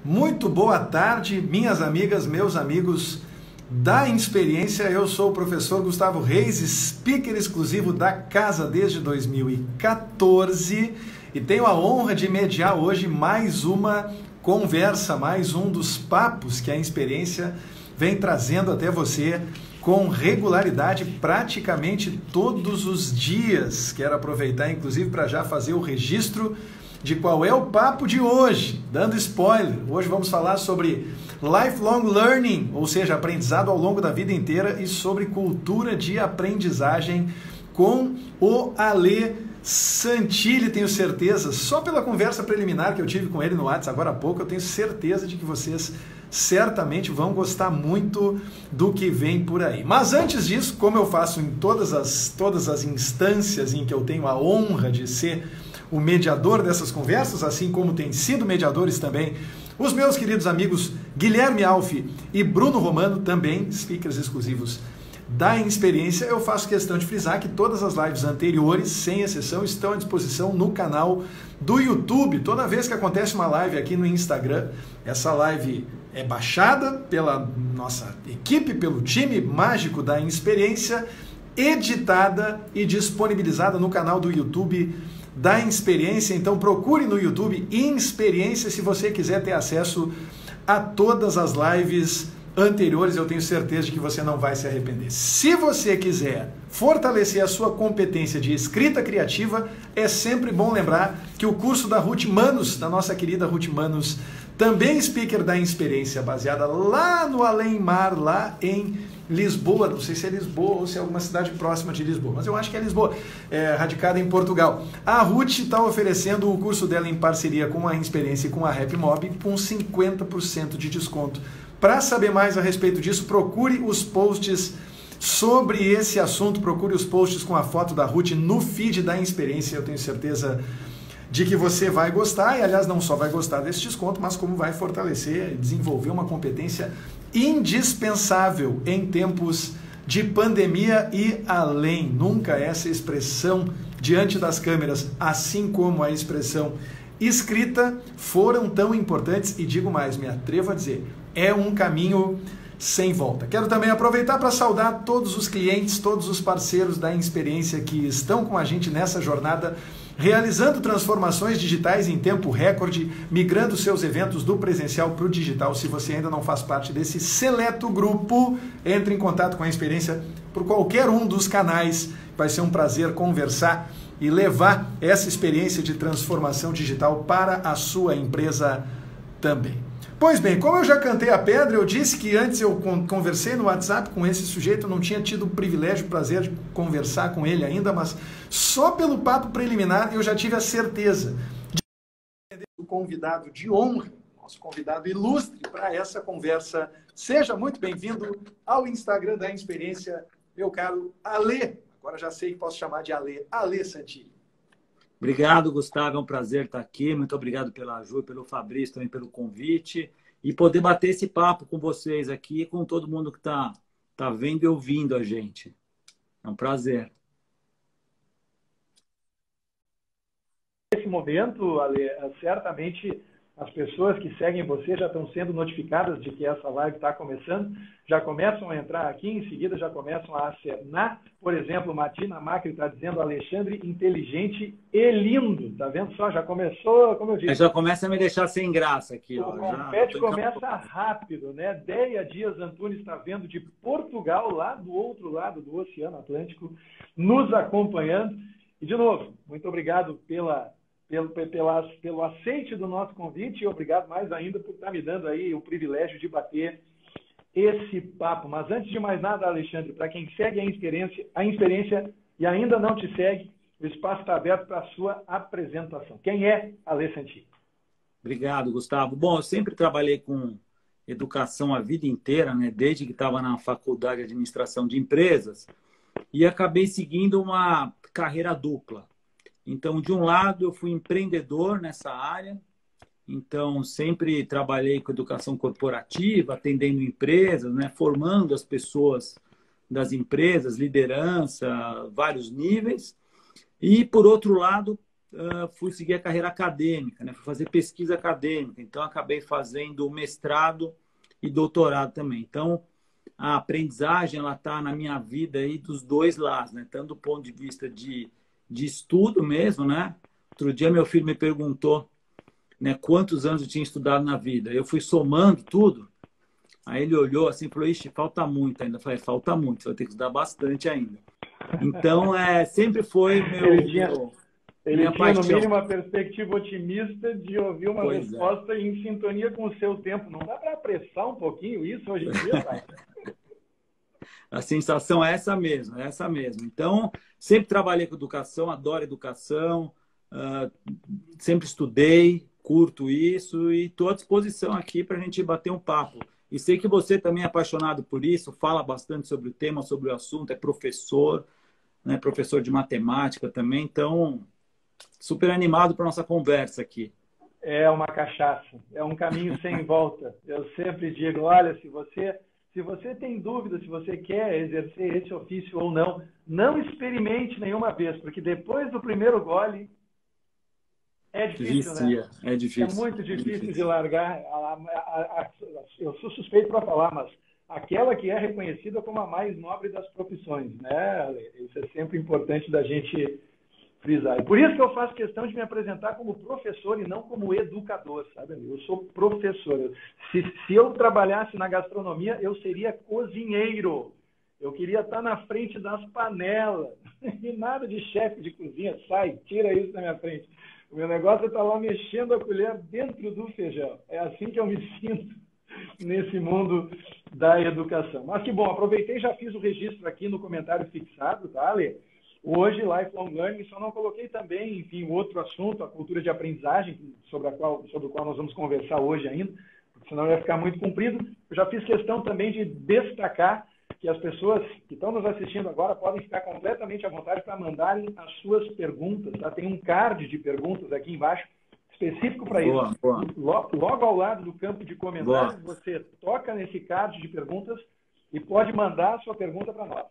Muito boa tarde, minhas amigas, meus amigos da Insperiência. Eu sou o professor Gustavo Reis, speaker exclusivo da casa desde 2014 e tenho a honra de mediar hoje mais uma conversa, mais um dos papos que a Insperiência vem trazendo até você com regularidade praticamente todos os dias. Quero aproveitar inclusive para já fazer o registro de qual é o papo de hoje, dando spoiler. Hoje vamos falar sobre lifelong learning, ou seja, aprendizado ao longo da vida inteira, e sobre cultura de aprendizagem com o Alê Santilli. Tenho certeza, só pela conversa preliminar que eu tive com ele no WhatsApp agora há pouco, eu tenho certeza de que vocês certamente vão gostar muito do que vem por aí. Mas antes disso, como eu faço em todas as instâncias em que eu tenho a honra de ser o mediador dessas conversas, assim como têm sido mediadores também os meus queridos amigos Guilherme Alfi e Bruno Romano, também speakers exclusivos da Insperiência, eu faço questão de frisar que todas as lives anteriores, sem exceção, estão à disposição no canal do YouTube. Toda vez que acontece uma live aqui no Instagram, essa live é baixada pela nossa equipe, pelo time mágico da Insperiência, editada e disponibilizada no canal do YouTube da Insperiência. Então procure no YouTube Insperiência se você quiser ter acesso a todas as lives anteriores. Eu tenho certeza de que você não vai se arrepender. Se você quiser fortalecer a sua competência de escrita criativa, é sempre bom lembrar que o curso da Ruth Manos, da nossa querida Ruth Manos, também speaker da Insperiência, baseada lá no Além Mar, lá em Lisboa, não sei se é Lisboa ou se é alguma cidade próxima de Lisboa, mas eu acho que é Lisboa, radicada em Portugal. A Ruth está oferecendo o curso dela em parceria com a Insperiência e com a RapMob com 50% de desconto. Para saber mais a respeito disso, procure os posts sobre esse assunto, procure os posts com a foto da Ruth no feed da Insperiência. Eu tenho certeza de que você vai gostar, e aliás não só vai gostar desse desconto, mas como vai fortalecer e desenvolver uma competência indispensável em tempos de pandemia e além. Nunca essa expressão diante das câmeras, assim como a expressão escrita, foram tão importantes, e digo mais, me atrevo a dizer, é um caminho sem volta. Quero também aproveitar para saudar todos os clientes, todos os parceiros da Insperiência que estão com a gente nessa jornada, realizando transformações digitais em tempo recorde, migrando seus eventos do presencial para o digital. Se você ainda não faz parte desse seleto grupo, entre em contato com a Insperiência por qualquer um dos canais. Vai ser um prazer conversar e levar essa experiência de transformação digital para a sua empresa também. Pois bem, como eu já cantei a pedra, eu disse que antes eu conversei no WhatsApp com esse sujeito, eu não tinha tido o privilégio, o prazer de conversar com ele ainda, mas só pelo papo preliminar eu já tive a certeza de o convidado de honra, nosso convidado ilustre para essa conversa. Seja muito bem-vindo ao Instagram da Insperiência, meu caro Alê. Agora já sei que posso chamar de Alê Santilli. Obrigado, Gustavo. É um prazer estar aqui. Muito obrigado pela ajuda, pelo Fabrício também pelo convite e poder bater esse papo com vocês aqui e com todo mundo que está vendo e ouvindo a gente. É um prazer. Nesse momento, Ale, certamente as pessoas que seguem você já estão sendo notificadas de que essa live está começando, já começam a entrar aqui, em seguida já começam a acenar. Por exemplo, Martina Macri está dizendo Alexandre inteligente e lindo. Tá vendo só? Já começou, como eu disse. Já começa a me deixar sem graça aqui. O confete começa rápido, né? Deia Dias Antunes está vendo de Portugal, lá do outro lado do Oceano Atlântico, nos acompanhando. E, de novo, muito obrigado pelo aceite do nosso convite e obrigado mais ainda por estar me dando aí o privilégio de bater esse papo. Mas antes de mais nada, Alexandre, para quem segue a Insperiência e ainda não te segue, o espaço está aberto para a sua apresentação. Quem é Alê Santilli? Obrigado, Gustavo. Bom, eu sempre trabalhei com educação a vida inteira, né? Desde que estava na faculdade de administração de empresas, e acabei seguindo uma carreira dupla. Então, de um lado, eu fui empreendedor nessa área. Então, sempre trabalhei com educação corporativa, atendendo empresas, né? Formando as pessoas das empresas, liderança, vários níveis. E, por outro lado, fui seguir a carreira acadêmica, né? Fui fazer pesquisa acadêmica. Então, acabei fazendo mestrado e doutorado também. Então, a aprendizagem ela está na minha vida aí dos dois lados, né? Tanto do ponto de vista de estudo mesmo, né? Outro dia meu filho me perguntou, né, quantos anos eu tinha estudado na vida. Eu fui somando tudo. Aí ele olhou assim e falou, ixi, falta muito ainda. Eu falei, falta muito, você vai ter que estudar bastante ainda. Então, sempre foi Ele minha tinha, no paixão. mínimo, uma perspectiva otimista de ouvir uma Pois é. resposta em sintonia com o seu tempo. Não dá para apressar um pouquinho isso hoje em dia, pai? A sensação é essa mesmo, é essa mesmo. Então, sempre trabalhei com educação, adoro educação, sempre estudei, curto isso e estou à disposição aqui para a gente bater um papo. E sei que você também é apaixonado por isso, fala bastante sobre o tema, sobre o assunto, é professor, né, professor de matemática também, então super animado para nossa conversa aqui. É uma cachaça, é um caminho sem volta. Eu sempre digo, olha, se você tem dúvida se você quer exercer esse ofício ou não, não experimente nenhuma vez, porque depois do primeiro gole é difícil, né? É difícil. É muito difícil de largar. Eu sou suspeito para falar, mas aquela que é reconhecida como a mais nobre das profissões, né? Isso é sempre importante da gente frisar. E por isso que eu faço questão de me apresentar como professor e não como educador, sabe? Eu sou professor. Se eu trabalhasse na gastronomia, eu seria cozinheiro. Eu queria estar na frente das panelas. E nada de chefe de cozinha. Sai, tira isso da minha frente. O meu negócio é estar lá mexendo a colher dentro do feijão. É assim que eu me sinto nesse mundo da educação. Mas que bom, aproveitei e já fiz o registro aqui no comentário fixado, tá, Ale? Hoje, Lifelong Learning, só não coloquei também, enfim, o outro assunto, a cultura de aprendizagem, sobre o qual nós vamos conversar hoje ainda, porque senão ia ficar muito comprido. Eu já fiz questão também de destacar que as pessoas que estão nos assistindo agora podem ficar completamente à vontade para mandarem as suas perguntas. Tá? Tem um card de perguntas aqui embaixo, específico para isso. Boa. Logo ao lado do campo de comentários, você toca nesse card de perguntas e pode mandar a sua pergunta para nós.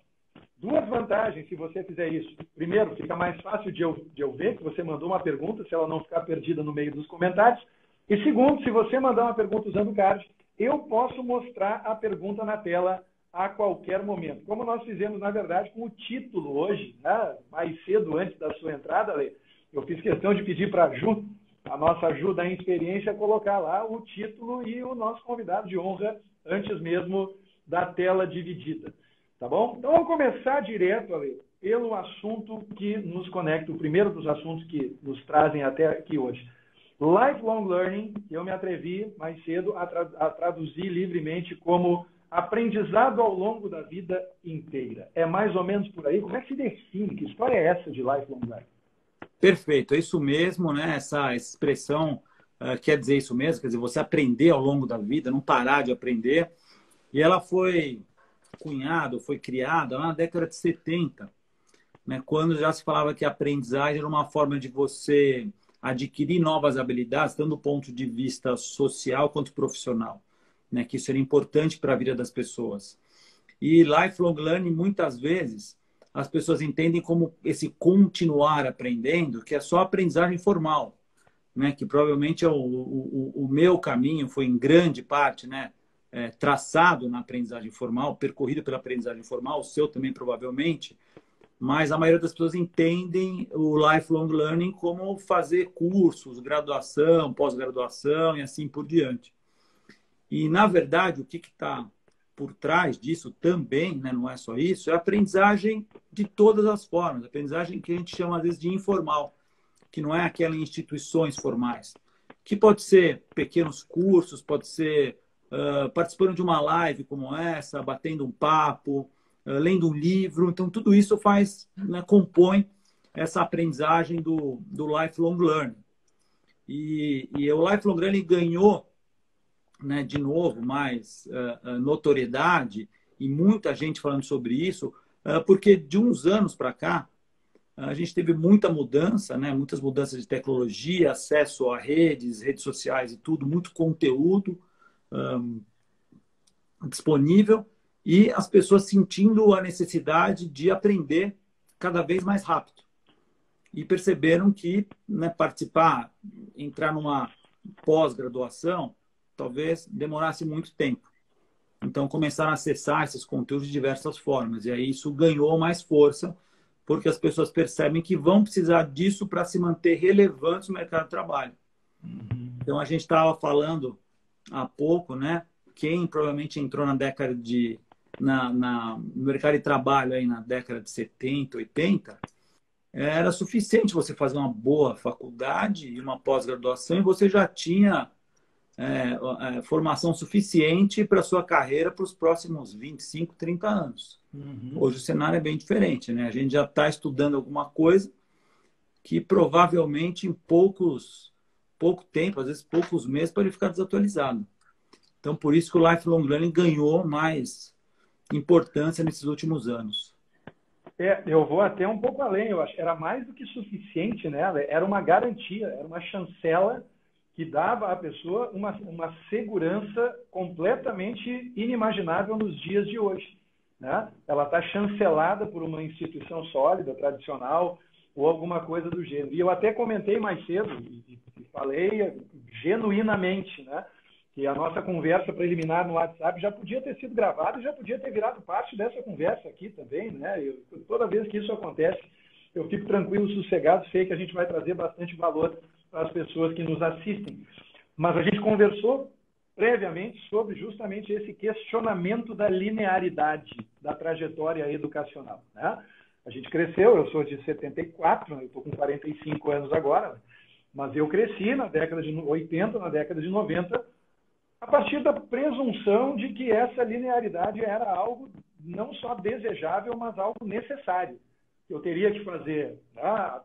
Duas vantagens se você fizer isso. Primeiro, fica mais fácil de eu ver que você mandou uma pergunta, se ela não ficar perdida no meio dos comentários. E segundo, se você mandar uma pergunta usando o card, eu posso mostrar a pergunta na tela a qualquer momento. Como nós fizemos, na verdade, com o título hoje, né? Mais cedo, antes da sua entrada, Lê, eu fiz questão de pedir para a Ju, a nossa Ju da Experiência, colocar lá o título e o nosso convidado de honra antes mesmo da tela dividida. Tá bom? Então, vamos começar direto, Ale, pelo assunto que nos conecta, o primeiro dos assuntos que nos trazem até aqui hoje. Lifelong Learning, que eu me atrevi mais cedo a traduzir livremente como aprendizado ao longo da vida inteira. É mais ou menos por aí? Como é que se define? Que história é essa de Lifelong Learning? Perfeito, é isso mesmo, né? Essa expressão quer dizer isso mesmo, quer dizer, você aprender ao longo da vida, não parar de aprender. E ela foi cunhada, foi criada lá na década de 70, né? Quando já se falava que a aprendizagem era uma forma de você adquirir novas habilidades, tanto do ponto de vista social quanto profissional, né? Que isso era importante para a vida das pessoas. E lifelong learning, muitas vezes, as pessoas entendem como esse continuar aprendendo, que é só aprendizagem formal, né? Que provavelmente é o meu caminho foi em grande parte, né? Traçado na aprendizagem formal, percorrido pela aprendizagem formal, o seu também provavelmente, mas a maioria das pessoas entendem o lifelong learning como fazer cursos, graduação, pós-graduação e assim por diante. E, na verdade, o que está por trás disso também, né, não é só isso, é a aprendizagem de todas as formas, a aprendizagem que a gente chama, às vezes, de informal, que não é aquela em instituições formais, que pode ser pequenos cursos, pode ser participando de uma live como essa, batendo um papo, lendo um livro. Então, tudo isso faz, né, compõe essa aprendizagem do lifelong learning. E o lifelong learning ganhou, né, de novo, mais notoriedade e muita gente falando sobre isso, porque de uns anos para cá, a gente teve muita mudança, né, muitas mudanças de tecnologia, acesso a redes sociais e tudo, muito conteúdo disponível e as pessoas sentindo a necessidade de aprender cada vez mais rápido. e perceberam que, né, participar, entrar numa pós-graduação, talvez demorasse muito tempo. Então, começaram a acessar esses conteúdos de diversas formas. E aí isso ganhou mais força, porque as pessoas percebem que vão precisar disso para se manter relevantes no mercado de trabalho. Então, a gente estava falando há pouco, né? Quem provavelmente entrou na década de... no mercado de trabalho aí na década de 70, 80, era suficiente você fazer uma boa faculdade e uma pós-graduação e você já tinha formação suficiente para a sua carreira para os próximos 25, 30 anos. Hoje o cenário é bem diferente, né? A gente já está estudando alguma coisa que provavelmente em pouco tempo, às vezes poucos meses, pode ficar desatualizado. Então, por isso que o Lifelong Learning ganhou mais importância nesses últimos anos. Eu vou até um pouco além, eu acho. Era mais do que suficiente, né? Era uma garantia, era uma chancela que dava à pessoa uma segurança completamente inimaginável nos dias de hoje, né? Ela está chancelada por uma instituição sólida, tradicional, ou alguma coisa do gênero. E eu até comentei mais cedo, e falei genuinamente, né, que a nossa conversa preliminar no WhatsApp já podia ter sido gravada e já podia ter virado parte dessa conversa aqui também, né? Toda vez que isso acontece, eu fico tranquilo, sossegado, sei que a gente vai trazer bastante valor para as pessoas que nos assistem. Mas a gente conversou previamente sobre justamente esse questionamento da linearidade da trajetória educacional, né? A gente cresceu, eu sou de 74, eu estou com 45 anos agora, mas eu cresci na década de 80, na década de 90, a partir da presunção de que essa linearidade era algo não só desejável, mas algo necessário. Eu teria que fazer a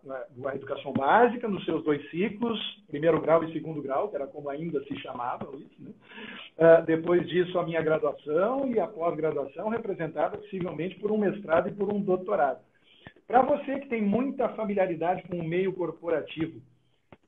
educação básica nos seus 2 ciclos, primeiro grau e segundo grau, que era como ainda se chamava isso, né? Depois disso, a minha graduação e a pós-graduação, representada possivelmente por um mestrado e por um doutorado. Para você que tem muita familiaridade com o meio corporativo,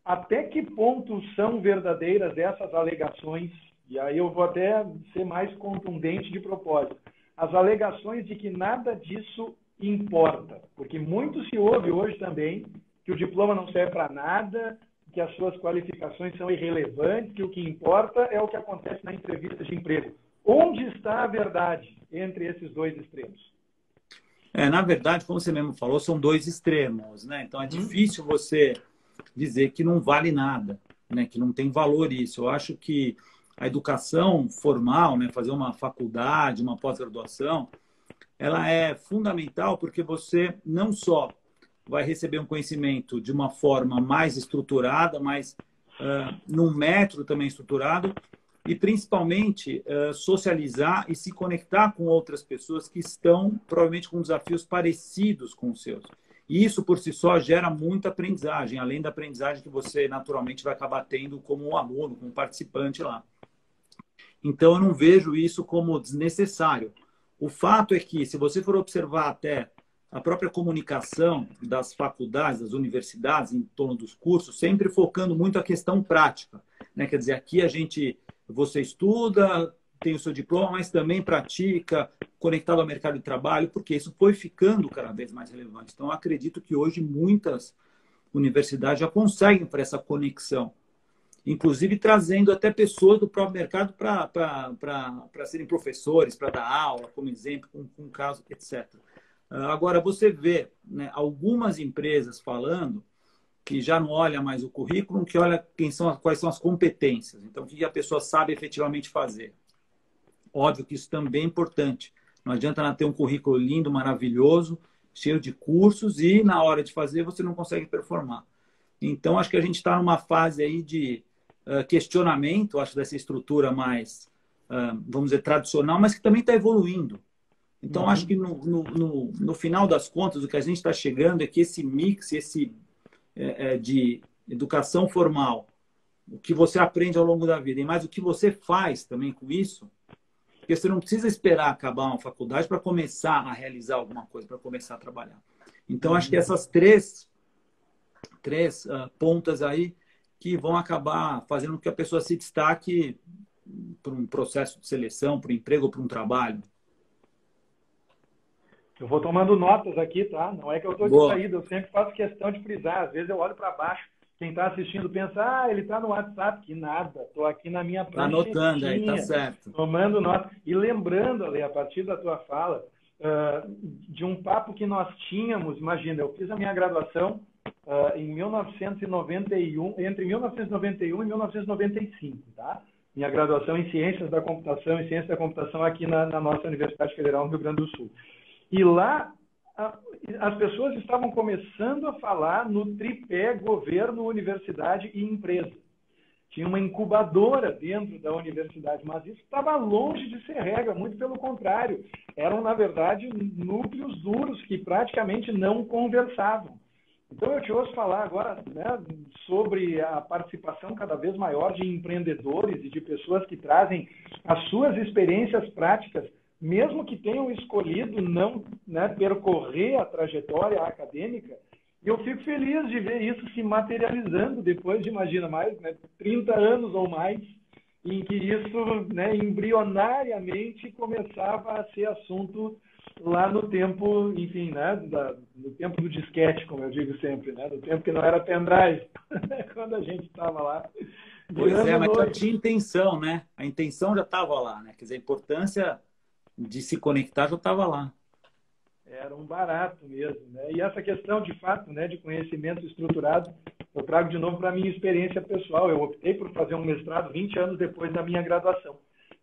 até que ponto são verdadeiras essas alegações? E aí eu vou até ser mais contundente de propósito. As alegações de que nada disso importa. Porque muito se ouve hoje também que o diploma não serve para nada, que as suas qualificações são irrelevantes, que o que importa é o que acontece na entrevista de emprego. Onde está a verdade entre esses 2 extremos? Na verdade, como você mesmo falou, são 2 extremos, né? Então é difícil você dizer que não vale nada, né? Que não tem valor isso. Eu acho que a educação formal, né? Fazer uma faculdade, uma pós-graduação, ela é fundamental porque você não só vai receber um conhecimento de uma forma mais estruturada, mas num método também estruturado, e principalmente socializar e se conectar com outras pessoas que estão provavelmente com desafios parecidos com os seus. E isso por si só gera muita aprendizagem, além da aprendizagem que você naturalmente vai acabar tendo como um aluno, como participante lá. Então eu não vejo isso como desnecessário. O fato é que, se você for observar até a própria comunicação das faculdades, das universidades, em torno dos cursos, sempre focando muito a questão prática, né? Quer dizer, aqui você estuda, tem o seu diploma, mas também pratica, conectado ao mercado de trabalho, porque isso foi ficando cada vez mais relevante. Então, eu acredito que hoje muitas universidades já conseguem para essa conexão, inclusive trazendo até pessoas do próprio mercado para serem professores, para dar aula, como exemplo, com um caso, etc. Agora, você vê, né, algumas empresas falando que já não olha mais o currículo, que olha quais são as competências. Então, o que a pessoa sabe efetivamente fazer. Óbvio que isso também é importante. Não adianta ela ter um currículo lindo, maravilhoso, cheio de cursos, e na hora de fazer você não consegue performar. Então, acho que a gente está numa fase aí de questionamento, acho, dessa estrutura mais, vamos dizer, tradicional, mas que também está evoluindo. Então, acho que no final das contas, o que a gente está chegando é que esse mix, de educação formal, o que você aprende ao longo da vida, e mais o que você faz também com isso, porque você não precisa esperar acabar uma faculdade para começar a realizar alguma coisa, para começar a trabalhar. Então, acho que essas três pontas aí que vão acabar fazendo com que a pessoa se destaque para um processo de seleção, para um emprego ou para um trabalho. Eu vou tomando notas aqui, tá? Não é que eu estou distraído, eu sempre faço questão de frisar. Às vezes eu olho para baixo, quem está assistindo pensa, ele está no WhatsApp. Que nada, estou aqui na minha pranchetinha. Está anotando aí, tá certo. Tomando nota. E lembrando, Ale, a partir da tua fala, de um papo que nós tínhamos, imagina, eu fiz a minha graduação em 1991, entre 1991 e 1995, tá? Minha graduação em Ciências da Computação e Ciência da Computação aqui na nossa Universidade Federal no Rio Grande do Sul. E lá as pessoas estavam começando a falar no tripé governo, universidade e empresa. Tinha uma incubadora dentro da universidade, mas isso estava longe de ser regra, muito pelo contrário. Eram, na verdade, núcleos duros que praticamente não conversavam. Então, eu te ouço falar agora, né, sobre a participação cada vez maior de empreendedores e de pessoas que trazem as suas experiências práticas, mesmo que tenham escolhido não, né, percorrer a trajetória acadêmica. E eu fico feliz de ver isso se materializando depois de, imagina, mais, né, 30 anos ou mais, em que isso, né, embrionariamente começava a ser assunto lá no tempo, enfim, né, no tempo do disquete, como eu digo sempre, né, no tempo que não era pendrive, quando a gente estava lá. Pois é, mas já tinha intenção, né? A intenção já estava lá, né? Quer dizer, a importância de se conectar já estava lá. Era um barato mesmo, né? E essa questão, de fato, né, de conhecimento estruturado, eu trago de novo para a minha experiência pessoal. Eu optei por fazer um mestrado 20 anos depois da minha graduação.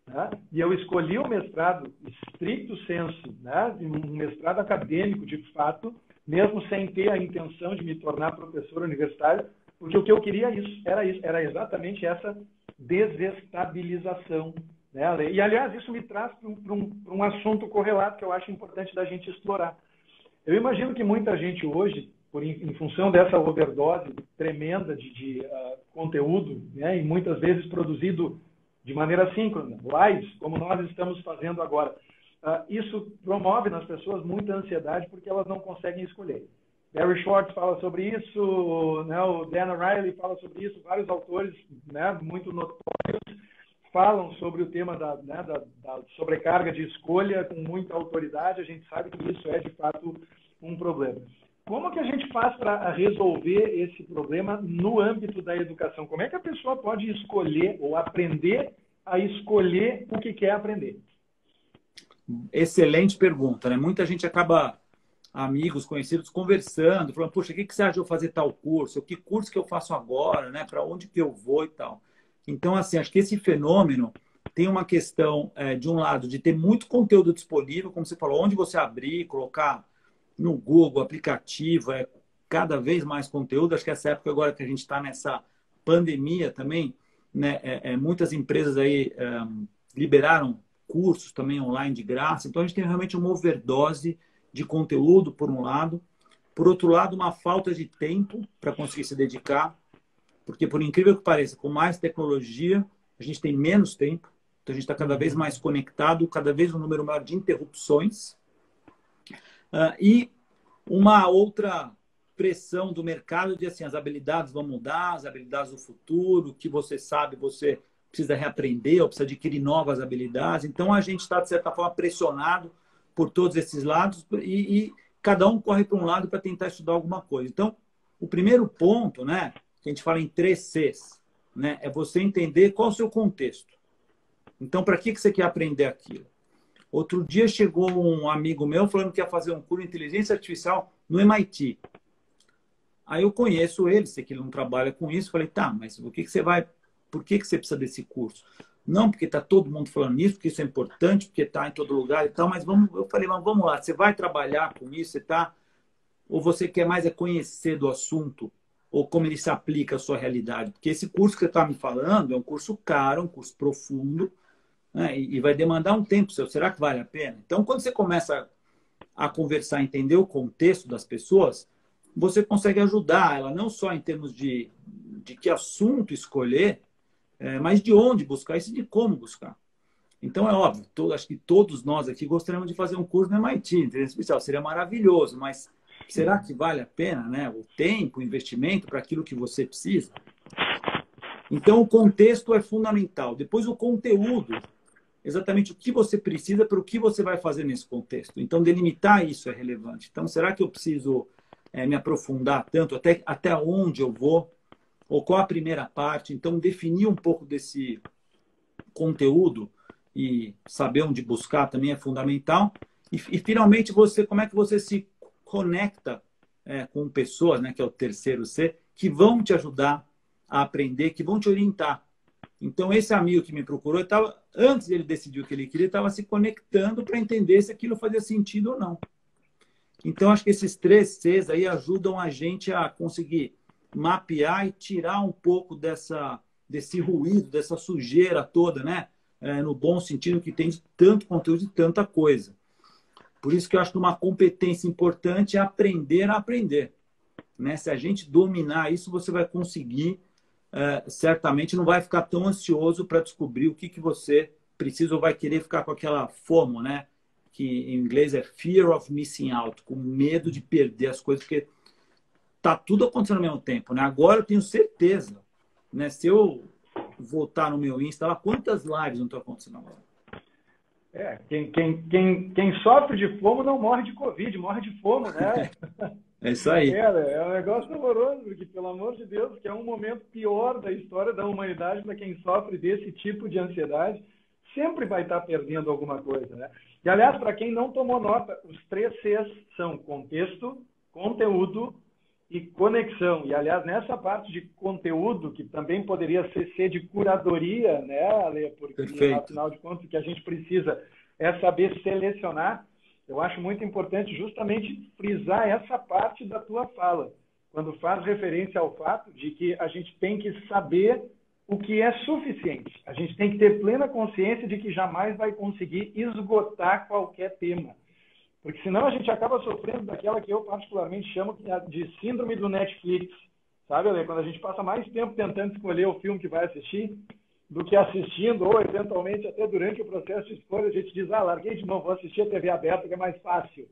Né? E eu escolhi o mestrado stricto sensu, né? Um mestrado acadêmico, de fato, mesmo sem ter a intenção de me tornar professor universitário, porque o que eu queria era exatamente essa desestabilização. Né? E, aliás, isso me traz para um assunto correlato que eu acho importante da gente explorar. Eu imagino que muita gente hoje, em função dessa overdose tremenda de conteúdo, né? E muitas vezes produzido de maneira síncrona, lives, como nós estamos fazendo agora. Isso promove nas pessoas muita ansiedade porque elas não conseguem escolher. Barry Schwartz fala sobre isso, né? O Dan Ariely fala sobre isso, vários autores, né, muito notórios falam sobre o tema da sobrecarga de escolha com muita autoridade. A gente sabe que isso é, de fato, um problema. Como que a gente faz para resolver esse problema no âmbito da educação? Como é que a pessoa pode escolher ou aprender a escolher o que quer aprender? Excelente pergunta, né? Muita gente acaba, amigos, conhecidos, conversando, falando, poxa, o que você acha de eu fazer tal curso? Que curso que eu faço agora, né? Para onde que eu vou e tal. Então, assim, acho que esse fenômeno tem uma questão, de um lado, de ter muito conteúdo disponível, como você falou, onde você abrir, colocar no Google, aplicativo, cada vez mais conteúdo. Acho que essa época agora que a gente está nessa pandemia também, né, muitas empresas aí liberaram cursos também online de graça. Então, a gente tem realmente uma overdose de conteúdo, por um lado. Por outro lado, uma falta de tempo para conseguir se dedicar. Porque, por incrível que pareça, com mais tecnologia, a gente tem menos tempo. Então, a gente está cada vez mais conectado, cada vez um número maior de interrupções. E uma outra pressão do mercado de, assim, as habilidades vão mudar, as habilidades do futuro, o que você sabe, você precisa reaprender ou precisa adquirir novas habilidades. Então, a gente está, de certa forma, pressionado por todos esses lados e cada um corre para um lado para tentar estudar alguma coisa. Então, o primeiro ponto, né, que a gente fala em 3 Cs, né, é você entender qual é o seu contexto. Então, para que você quer aprender aquilo? Outro dia chegou um amigo meu falando que ia fazer um curso de inteligência artificial no MIT. Aí eu conheço ele, sei que ele não trabalha com isso. Falei, tá, mas por que você precisa desse curso? Não, porque está todo mundo falando isso, porque isso é importante, porque está em todo lugar e tal, mas eu falei, mas vamos lá, você vai trabalhar com isso, ou você quer mais conhecer do assunto, ou como ele se aplica à sua realidade? Porque esse curso que você está me falando é um curso caro, um curso profundo, né, e vai demandar um tempo seu. Será que vale a pena? Então, quando você começa a conversar, entender o contexto das pessoas, você consegue ajudar ela, não só em termos de que assunto escolher, mas de onde buscar isso e de como buscar. Então, é óbvio, acho que todos nós aqui gostaríamos de fazer um curso no MIT, inteligência artificial, seria maravilhoso, mas será que vale a pena, né? O tempo, o investimento para aquilo que você precisa? Então, o contexto é fundamental. Depois, o conteúdo. exatamente o que você precisa para o que você vai fazer nesse contexto. Então, delimitar isso é relevante. Então, será que eu preciso me aprofundar tanto? Até onde eu vou? Ou qual a primeira parte? Então, definir um pouco desse conteúdo e saber onde buscar também é fundamental. E finalmente, como é que você se conecta com pessoas, né, que é o terceiro C, que vão te ajudar a aprender, que vão te orientar. Então, esse amigo que me procurou, antes dele decidir o que ele queria, estava se conectando para entender se aquilo fazia sentido ou não. Então, acho que esses 3 Cs aí ajudam a gente a conseguir mapear e tirar um pouco desse ruído, dessa sujeira toda, né? No bom sentido, que tem tanto conteúdo e tanta coisa. Por isso que eu acho que uma competência importante é aprender a aprender. Né? Se a gente dominar isso, você vai conseguir, certamente não vai ficar tão ansioso para descobrir o que você precisa ou vai querer ficar com aquela FOMO, né? Que em inglês é Fear of Missing Out, com medo de perder as coisas, porque tá tudo acontecendo ao mesmo tempo. Né? Agora eu tenho certeza, né? Se eu voltar no meu Insta, lá, quantas lives não estão acontecendo agora? Quem sofre de FOMO não morre de Covid, morre de FOMO, né? É isso aí. É um negócio horroroso, porque, pelo amor de Deus, que é um momento pior da história da humanidade para quem sofre desse tipo de ansiedade, sempre vai estar perdendo alguma coisa, né? E, aliás, para quem não tomou nota, os 3 Cs são contexto, conteúdo e conexão. E, aliás, nessa parte de conteúdo, que também poderia ser C de curadoria, né, Ale? Porque, perfeito, afinal de contas, o que a gente precisa é saber selecionar. Eu acho muito importante justamente frisar essa parte da tua fala, quando faz referência ao fato de que a gente tem que saber o que é suficiente. A gente tem que ter plena consciência de que jamais vai conseguir esgotar qualquer tema. Porque senão a gente acaba sofrendo daquela que eu particularmente chamo de síndrome do Netflix. Sabe, Ale? Quando a gente passa mais tempo tentando escolher o filme que vai assistir do que assistindo, ou eventualmente até durante o processo de escolha, a gente diz, larguei de mão, vou assistir a TV aberta, que é mais fácil.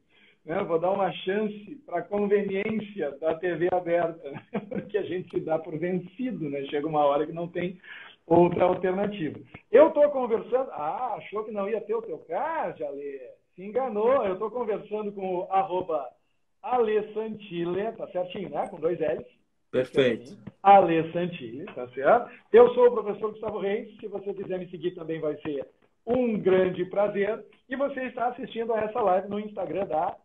Né? Vou dar uma chance para a conveniência da TV aberta, porque a gente se dá por vencido, né? Chega uma hora que não tem outra alternativa. Eu estou conversando... achou que não ia ter o teu card, Ale? Se enganou. Eu estou conversando com o @Ale_Santilli, tá certinho, né? Com 2 L's. perfeito. Ale Santilli, tá certo? Eu sou o professor Gustavo Reis. Se você quiser me seguir também vai ser um grande prazer. E você está assistindo a essa live no Instagram da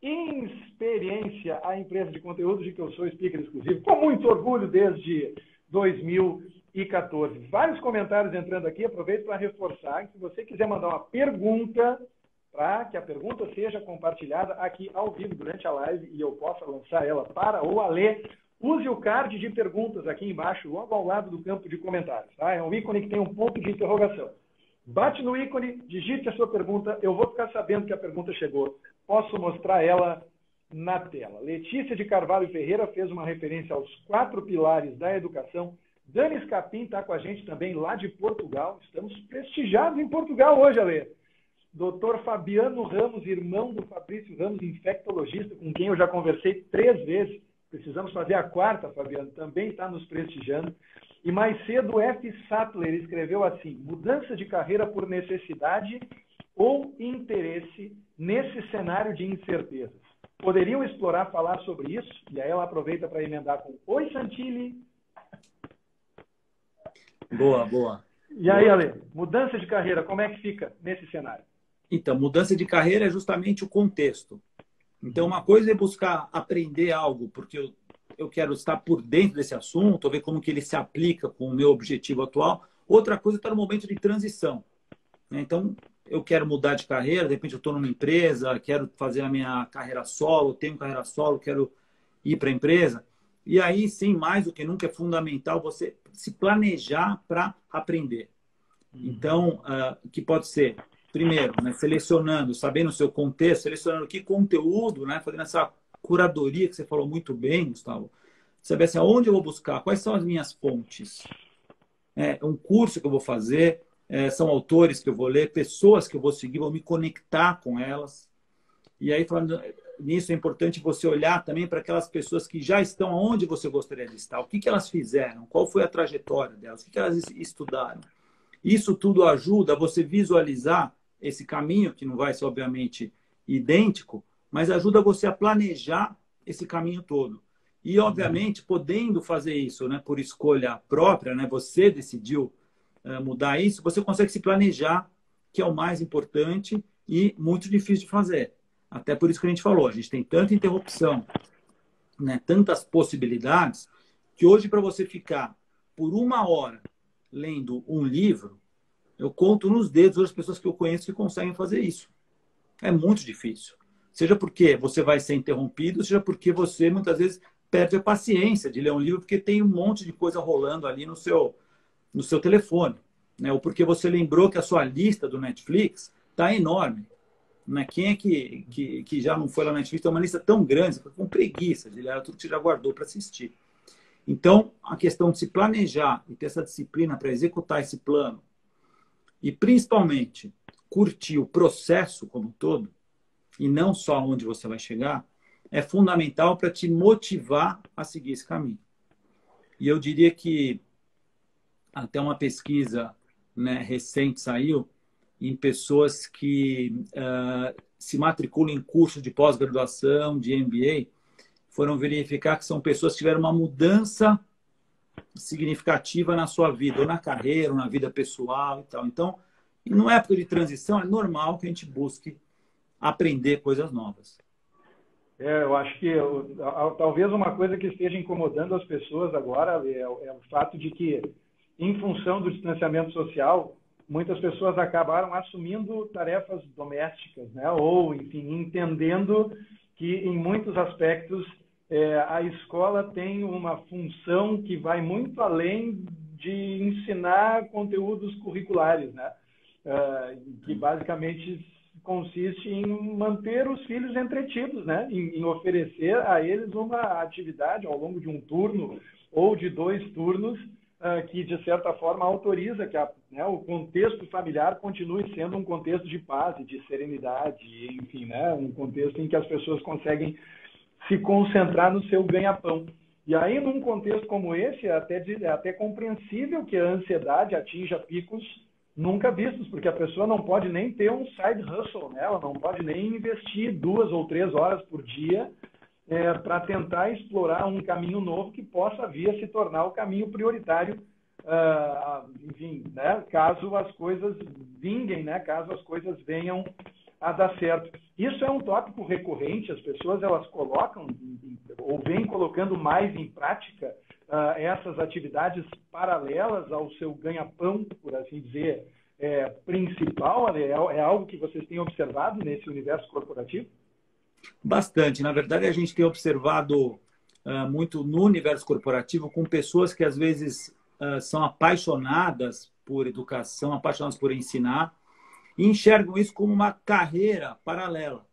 Insperiência, a empresa de conteúdo de que eu sou speaker exclusivo, com muito orgulho desde 2014. Vários comentários entrando aqui. Aproveito para reforçar que se você quiser mandar uma pergunta, para que a pergunta seja compartilhada aqui ao vivo durante a live e eu possa lançar ela para o Ale, use o card de perguntas aqui embaixo, logo ao lado do campo de comentários. Tá? É um ícone que tem um ponto de interrogação. Bate no ícone, digite a sua pergunta, eu vou ficar sabendo que a pergunta chegou. Posso mostrar ela na tela. Letícia de Carvalho Ferreira fez uma referência aos 4 pilares da educação. Dani Escapim está com a gente também lá de Portugal. Estamos prestigiados em Portugal hoje, Ale. Dr. Fabiano Ramos, irmão do Fabrício Ramos, infectologista, com quem eu já conversei 3 vezes. Precisamos fazer a 4ª, Fabiano, também está nos prestigiando. E mais cedo, o F. Sattler escreveu assim: mudança de carreira por necessidade ou interesse nesse cenário de incertezas. Poderiam explorar, falar sobre isso? E aí ela aproveita para emendar com: oi, Santilli. Boa, boa. E aí, Ale, mudança de carreira, como é que fica nesse cenário? Então, mudança de carreira é justamente o contexto. Então, uma coisa é buscar aprender algo, porque eu quero estar por dentro desse assunto, ver como que ele se aplica com o meu objetivo atual. Outra coisa é estar no momento de transição. Então, eu quero mudar de carreira, de repente eu estou numa empresa, quero fazer a minha carreira solo, tenho carreira solo, quero ir para a empresa. E aí, sim, mais do que nunca, é fundamental você se planejar para aprender. Então, que pode ser, primeiro, né, selecionando, sabendo o seu contexto, selecionando que conteúdo, né, fazendo essa curadoria que você falou muito bem, Gustavo. Saber assim, aonde eu vou buscar, quais são as minhas fontes. Um curso que eu vou fazer, são autores que eu vou ler, pessoas que eu vou seguir, vou me conectar com elas. E aí, falando nisso, é importante você olhar também para aquelas pessoas que já estão onde você gostaria de estar. O que elas fizeram? Qual foi a trajetória delas? O que elas estudaram? Isso tudo ajuda você visualizar esse caminho, que não vai ser, obviamente, idêntico, mas ajuda você a planejar esse caminho todo. E, obviamente, podendo fazer isso, né, por escolha própria, né, você decidiu mudar isso, você consegue se planejar, que é o mais importante e muito difícil de fazer. Até por isso que a gente falou, a gente tem tanta interrupção, né, tantas possibilidades, que hoje, para você ficar por 1 hora lendo um livro, eu conto nos dedos as pessoas que eu conheço que conseguem fazer isso. É muito difícil. Seja porque você vai ser interrompido, seja porque você, muitas vezes, perde a paciência de ler um livro, porque tem um monte de coisa rolando ali no seu telefone. Né? Ou porque você lembrou que a sua lista do Netflix está enorme. Né? Quem é que já não foi lá na Netflix? Tem uma lista tão grande, você fica com preguiça de ler tudo que você já guardou para assistir. Então, a questão de se planejar e ter essa disciplina para executar esse plano e, principalmente, curtir o processo como um todo, e não só onde você vai chegar, é fundamental para te motivar a seguir esse caminho. E eu diria que até uma pesquisa, né, recente saiu em pessoas que se matriculam em cursos de pós-graduação, de MBA, foram verificar que são pessoas que tiveram uma mudança significativa na sua vida, ou na carreira, ou na vida pessoal e tal. Então, numa época de transição, é normal que a gente busque aprender coisas novas. Eu acho que talvez uma coisa que esteja incomodando as pessoas agora é o fato de que, em função do distanciamento social, muitas pessoas acabaram assumindo tarefas domésticas, né? Ou, enfim, entendendo que, em muitos aspectos, a escola tem uma função que vai muito além de ensinar conteúdos curriculares, né? Que basicamente consiste em manter os filhos entretidos, né? Em oferecer a eles uma atividade ao longo de um turno ou de 2 turnos que, de certa forma, autoriza que o contexto familiar continue sendo um contexto de paz e de serenidade, enfim, né? Um contexto em que as pessoas conseguem se concentrar no seu ganha-pão. E aí, num contexto como esse, é até compreensível que a ansiedade atinja picos nunca vistos, porque a pessoa não pode nem ter um side hustle, né? Ela não pode nem investir 2 ou 3 horas por dia para tentar explorar um caminho novo que possa vir a se tornar o caminho prioritário, enfim, né? Caso as coisas vinguem, né? Caso as coisas venham a dar certo. Isso é um tópico recorrente, as pessoas elas colocam ou vêm colocando mais em prática essas atividades paralelas ao seu ganha-pão, por assim dizer, principal. É algo que vocês têm observado nesse universo corporativo? Bastante. Na verdade, a gente tem observado muito no universo corporativo com pessoas que, às vezes, são apaixonadas por educação, apaixonadas por ensinar, e enxergam isso como uma carreira paralela.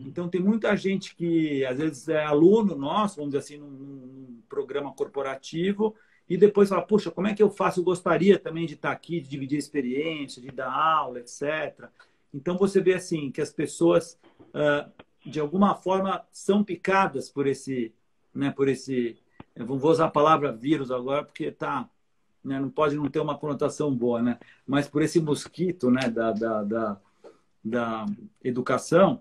Então, tem muita gente que, às vezes, é aluno nosso, vamos dizer assim, num programa corporativo, e depois fala, puxa, como é que eu faço? Eu gostaria também de estar aqui, de dividir experiência, de dar aula, etc. Então, você vê, assim, que as pessoas, de alguma forma, são picadas por esse, né, eu vou usar a palavra vírus agora, porque tá, né, não pode não ter uma conotação boa, né? Mas por esse mosquito, né, da educação,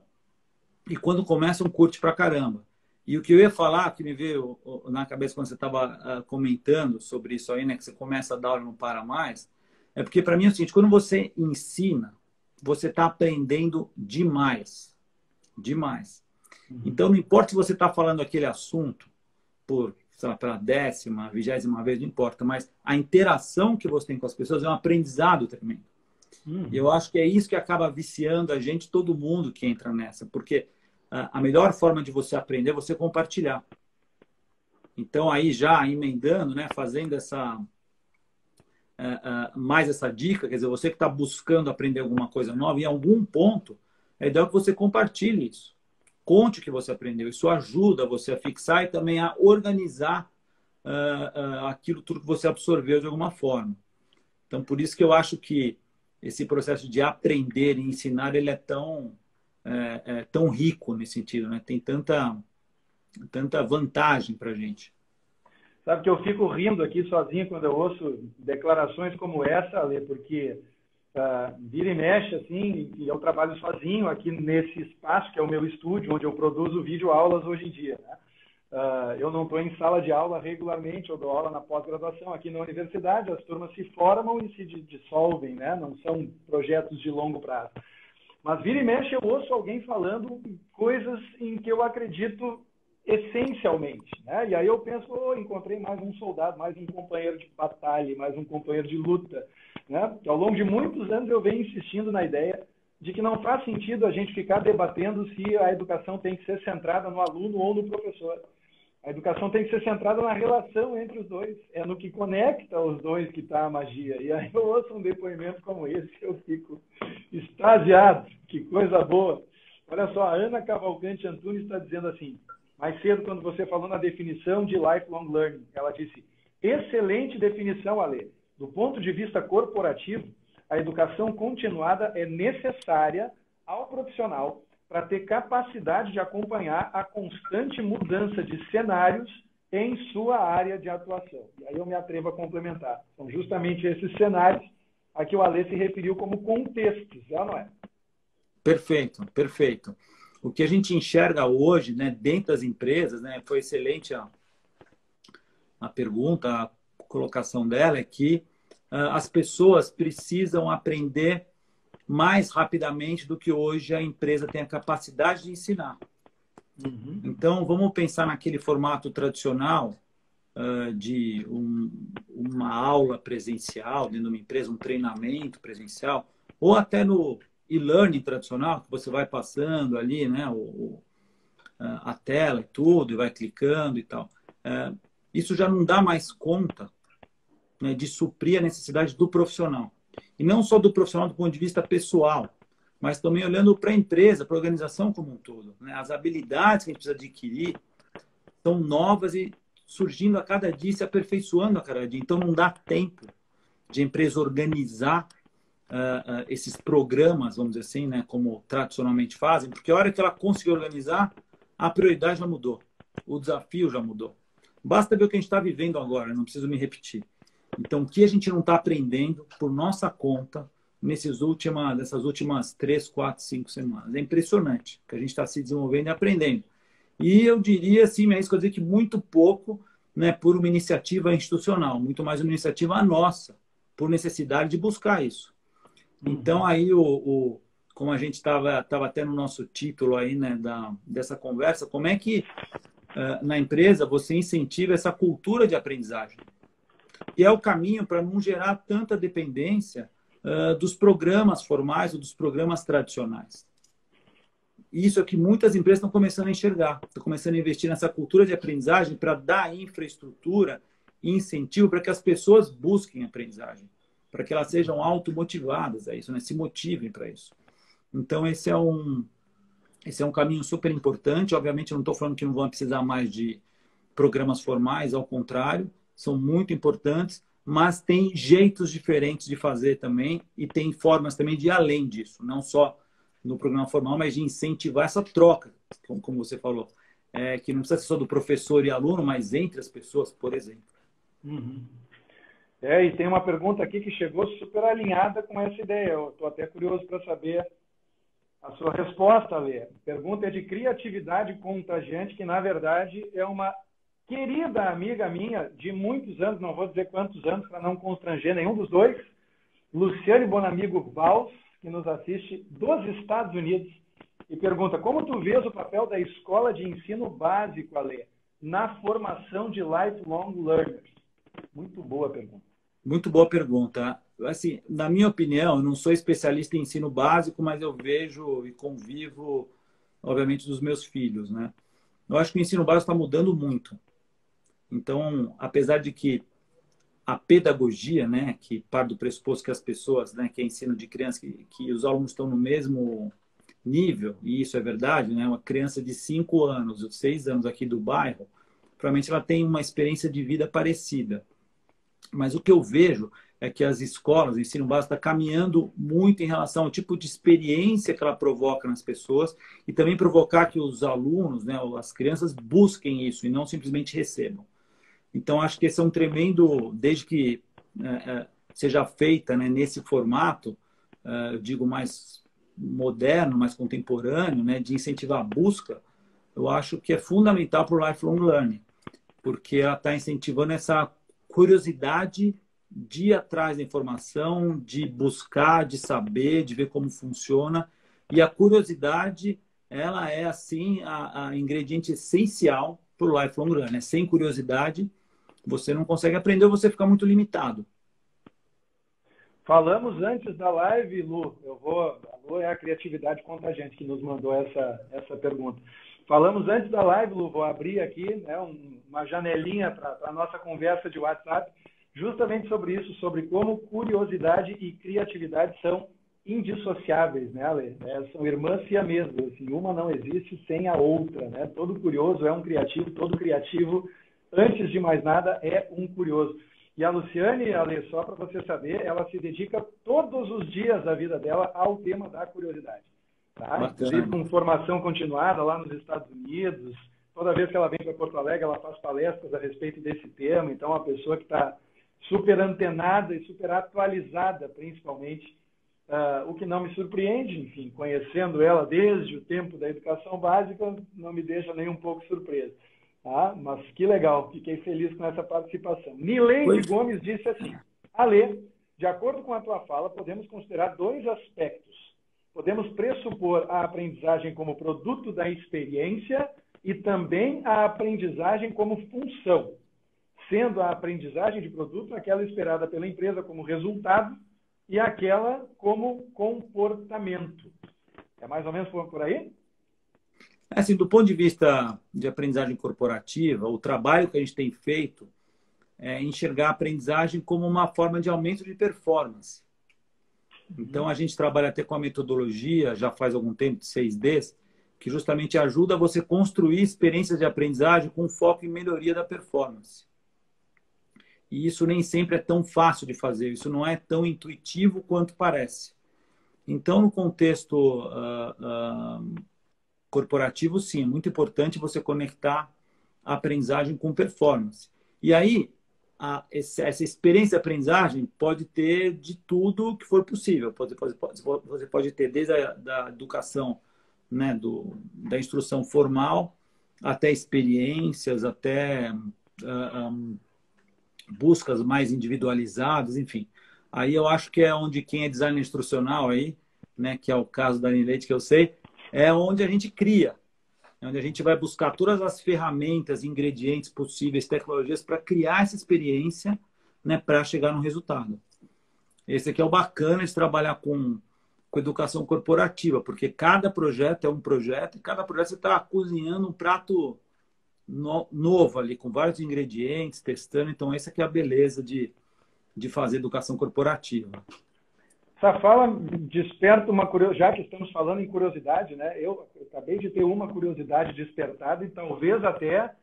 e quando começam, curte pra caramba. E o que eu ia falar, que me veio na cabeça quando você estava comentando sobre isso aí, né, que você começa a dar aula e não para mais, é porque para mim é o seguinte, quando você ensina, você está aprendendo demais. Demais. Então, não importa se você está falando aquele assunto por, sei lá, pela 10ª, 20ª vez, não importa, mas a interação que você tem com as pessoas é um aprendizado tremendo. E eu acho que é isso que acaba viciando a gente, todo mundo que entra nessa, porque a melhor forma de você aprender é você compartilhar. Então, aí já emendando, né, fazendo mais essa dica, quer dizer, você que está buscando aprender alguma coisa nova, em algum ponto, é ideal que você compartilhe isso. Conte o que você aprendeu. Isso ajuda você a fixar e também a organizar aquilo tudo que você absorveu de alguma forma. Então, por isso que eu acho que esse processo de aprender e ensinar, ele é tão rico nesse sentido, né? Tem tanta vantagem para a gente. Sabe que eu fico rindo aqui sozinho quando eu ouço declarações como essa, Ale, porque vira e mexe, assim, e eu trabalho sozinho aqui nesse espaço que é o meu estúdio, onde eu produzo videoaulas hoje em dia, né? Eu não estou em sala de aula regularmente, eu dou aula na pós-graduação aqui na universidade, as turmas se formam e se dissolvem, né? Não são projetos de longo prazo. Mas vira e mexe eu ouço alguém falando coisas em que eu acredito essencialmente, né? E aí eu penso, encontrei mais um soldado, mais um companheiro de batalha, mais um companheiro de luta, né? Ao longo de muitos anos eu venho insistindo na ideia de que não faz sentido a gente ficar debatendo se a educação tem que ser centrada no aluno ou no professor. A educação tem que ser centrada na relação entre os dois. É no que conecta os dois que está a magia. E aí eu ouço um depoimento como esse e eu fico extasiado. Que coisa boa. Olha só, a Ana Cavalcante Antunes está dizendo assim, mais cedo, quando você falou na definição de lifelong learning, ela disse, excelente definição, Ale. Do ponto de vista corporativo, a educação continuada é necessária ao profissional para ter capacidade de acompanhar a constante mudança de cenários em sua área de atuação. E aí eu me atrevo a complementar. São justamente esses cenários a que o Ale se referiu como contextos, não é? Perfeito, perfeito. O que a gente enxerga hoje, né, dentro das empresas, né, foi excelente a pergunta, a colocação dela, é que as pessoas precisam aprender mais rapidamente do que hoje a empresa tem a capacidade de ensinar. Uhum. Então, vamos pensar naquele formato tradicional de uma aula presencial dentro de uma empresa, um treinamento presencial, ou até no e-learning tradicional, que você vai passando ali, né, a tela e tudo, e vai clicando e tal. Isso já não dá mais conta, né, de suprir a necessidade do profissional. E não só do profissional do ponto de vista pessoal, mas também olhando para a empresa, para a organização como um todo, né? As habilidades que a gente precisa adquirir são novas e surgindo a cada dia, se aperfeiçoando a cada dia. Então, não dá tempo de a empresa organizar esses programas, vamos dizer assim, né, como tradicionalmente fazem, porque a hora que ela conseguir organizar, a prioridade já mudou, o desafio já mudou. Basta ver o que a gente está vivendo agora, não preciso me repetir. Então, o que a gente não está aprendendo por nossa conta dessas últimas 3, 4, 5 semanas? É impressionante que a gente está se desenvolvendo e aprendendo. E eu diria, assim, me arrisco a dizer que muito pouco, né, por uma iniciativa institucional, muito mais uma iniciativa nossa, por necessidade de buscar isso. Então, aí, como a gente estava até no nosso título aí, né, dessa conversa, como é que na empresa você incentiva essa cultura de aprendizagem? E é o caminho para não gerar tanta dependência dos programas formais ou dos programas tradicionais. Isso é que muitas empresas estão começando a enxergar, estão começando a investir nessa cultura de aprendizagem para dar infraestrutura e incentivo para que as pessoas busquem aprendizagem, para que elas sejam automotivadas a isso, né? Se motivem para isso. Então, esse é um caminho super importante. Obviamente, eu não estou falando que não vão precisar mais de programas formais, ao contrário, são muito importantes, mas tem jeitos diferentes de fazer também e tem formas também de ir além disso, não só no programa formal, mas de incentivar essa troca, como você falou, que não precisa ser só do professor e aluno, mas entre as pessoas, por exemplo. Uhum. E tem uma pergunta aqui que chegou super alinhada com essa ideia. Eu estou até curioso para saber a sua resposta, Lê. A pergunta é de criatividade contagiante, que na verdade é uma querida amiga minha de muitos anos, não vou dizer quantos anos para não constranger nenhum dos dois, Luciane Bonamigo Valls, que nos assiste dos Estados Unidos, e pergunta, como tu vês o papel da escola de ensino básico, Ale, na formação de lifelong learners? Muito boa pergunta. Muito boa pergunta. Assim, na minha opinião, eu não sou especialista em ensino básico, mas eu vejo e convivo, obviamente, dos meus filhos, né? Eu acho que o ensino básico está mudando muito. Então, apesar de que a pedagogia, né, que parte do pressuposto que as pessoas, né, que é ensino de criança, que os alunos estão no mesmo nível, e isso é verdade, né? Uma criança de 5 anos, 6 anos aqui do bairro, provavelmente ela tem uma experiência de vida parecida. Mas o que eu vejo é que as escolas, o ensino básico está caminhando muito em relação ao tipo de experiência que ela provoca nas pessoas e também provocar que os alunos, né, as crianças busquem isso e não simplesmente recebam. Então, acho que esse é um tremendo, desde que seja feita, né, nesse formato, eu digo mais moderno, mais contemporâneo, né, de incentivar a busca, eu acho que é fundamental para o lifelong learning, porque ela está incentivando essa curiosidade de ir atrás da informação, de buscar, de saber, de ver como funciona. E a curiosidade, ela é, assim, a ingrediente essencial para o lifelong learning. Sem curiosidade, você não consegue aprender ou você fica muito limitado. Falamos antes da live, Lu, a Lu é a criatividade contagiante que nos mandou essa pergunta. Falamos antes da live, Lu, vou abrir aqui, né, uma janelinha para a nossa conversa de WhatsApp, justamente sobre isso, sobre como curiosidade e criatividade são indissociáveis, né, Ale? São irmãs siamesas, assim, uma não existe sem a outra, né? Todo curioso é um criativo, todo criativo, antes de mais nada, é um curioso. E a Luciane, Ale, só para você saber, ela se dedica todos os dias da vida dela ao tema da curiosidade. Tá? Inclusive com formação continuada lá nos Estados Unidos. Toda vez que ela vem para Porto Alegre, ela faz palestras a respeito desse tema. Então, é uma pessoa que está super antenada e super atualizada, principalmente, o que não me surpreende, enfim, conhecendo ela desde o tempo da educação básica, não me deixa nem um pouco surpresa. Tá? Mas que legal, fiquei feliz com essa participação. Nileide Gomes disse assim: Ale, de acordo com a tua fala, podemos considerar dois aspectos. Podemos pressupor a aprendizagem como produto da experiência e também a aprendizagem como função, sendo a aprendizagem de produto aquela esperada pela empresa como resultado e aquela como comportamento. É mais ou menos por aí? Assim, do ponto de vista de aprendizagem corporativa, o trabalho que a gente tem feito é enxergar a aprendizagem como uma forma de aumento de performance. Então, a gente trabalha até com a metodologia, já faz algum tempo, de 6Ds, que justamente ajuda você a construir experiências de aprendizagem com foco em melhoria da performance. E isso nem sempre é tão fácil de fazer, isso não é tão intuitivo quanto parece. Então, no contexto corporativo, sim, é muito importante você conectar a aprendizagem com performance. E aí, essa experiência de aprendizagem pode ter de tudo que for possível. Você pode ter desde a educação, né, da instrução formal, até experiências, até buscas mais individualizadas, enfim. Aí eu acho que é onde quem é designer instrucional aí, né, que é o caso da Nileide, que eu sei, é onde a gente cria, é onde a gente vai buscar todas as ferramentas, ingredientes possíveis, tecnologias para criar essa experiência, né, para chegar no resultado. Esse aqui é o bacana de trabalhar com educação corporativa, porque cada projeto é um projeto e cada projeto você está cozinhando um prato novo ali, com vários ingredientes, testando. Então, essa aqui é a beleza de fazer educação corporativa. Essa fala desperta uma curiosidade, já que estamos falando em curiosidade, né? Eu acabei de ter uma curiosidade despertada e talvez até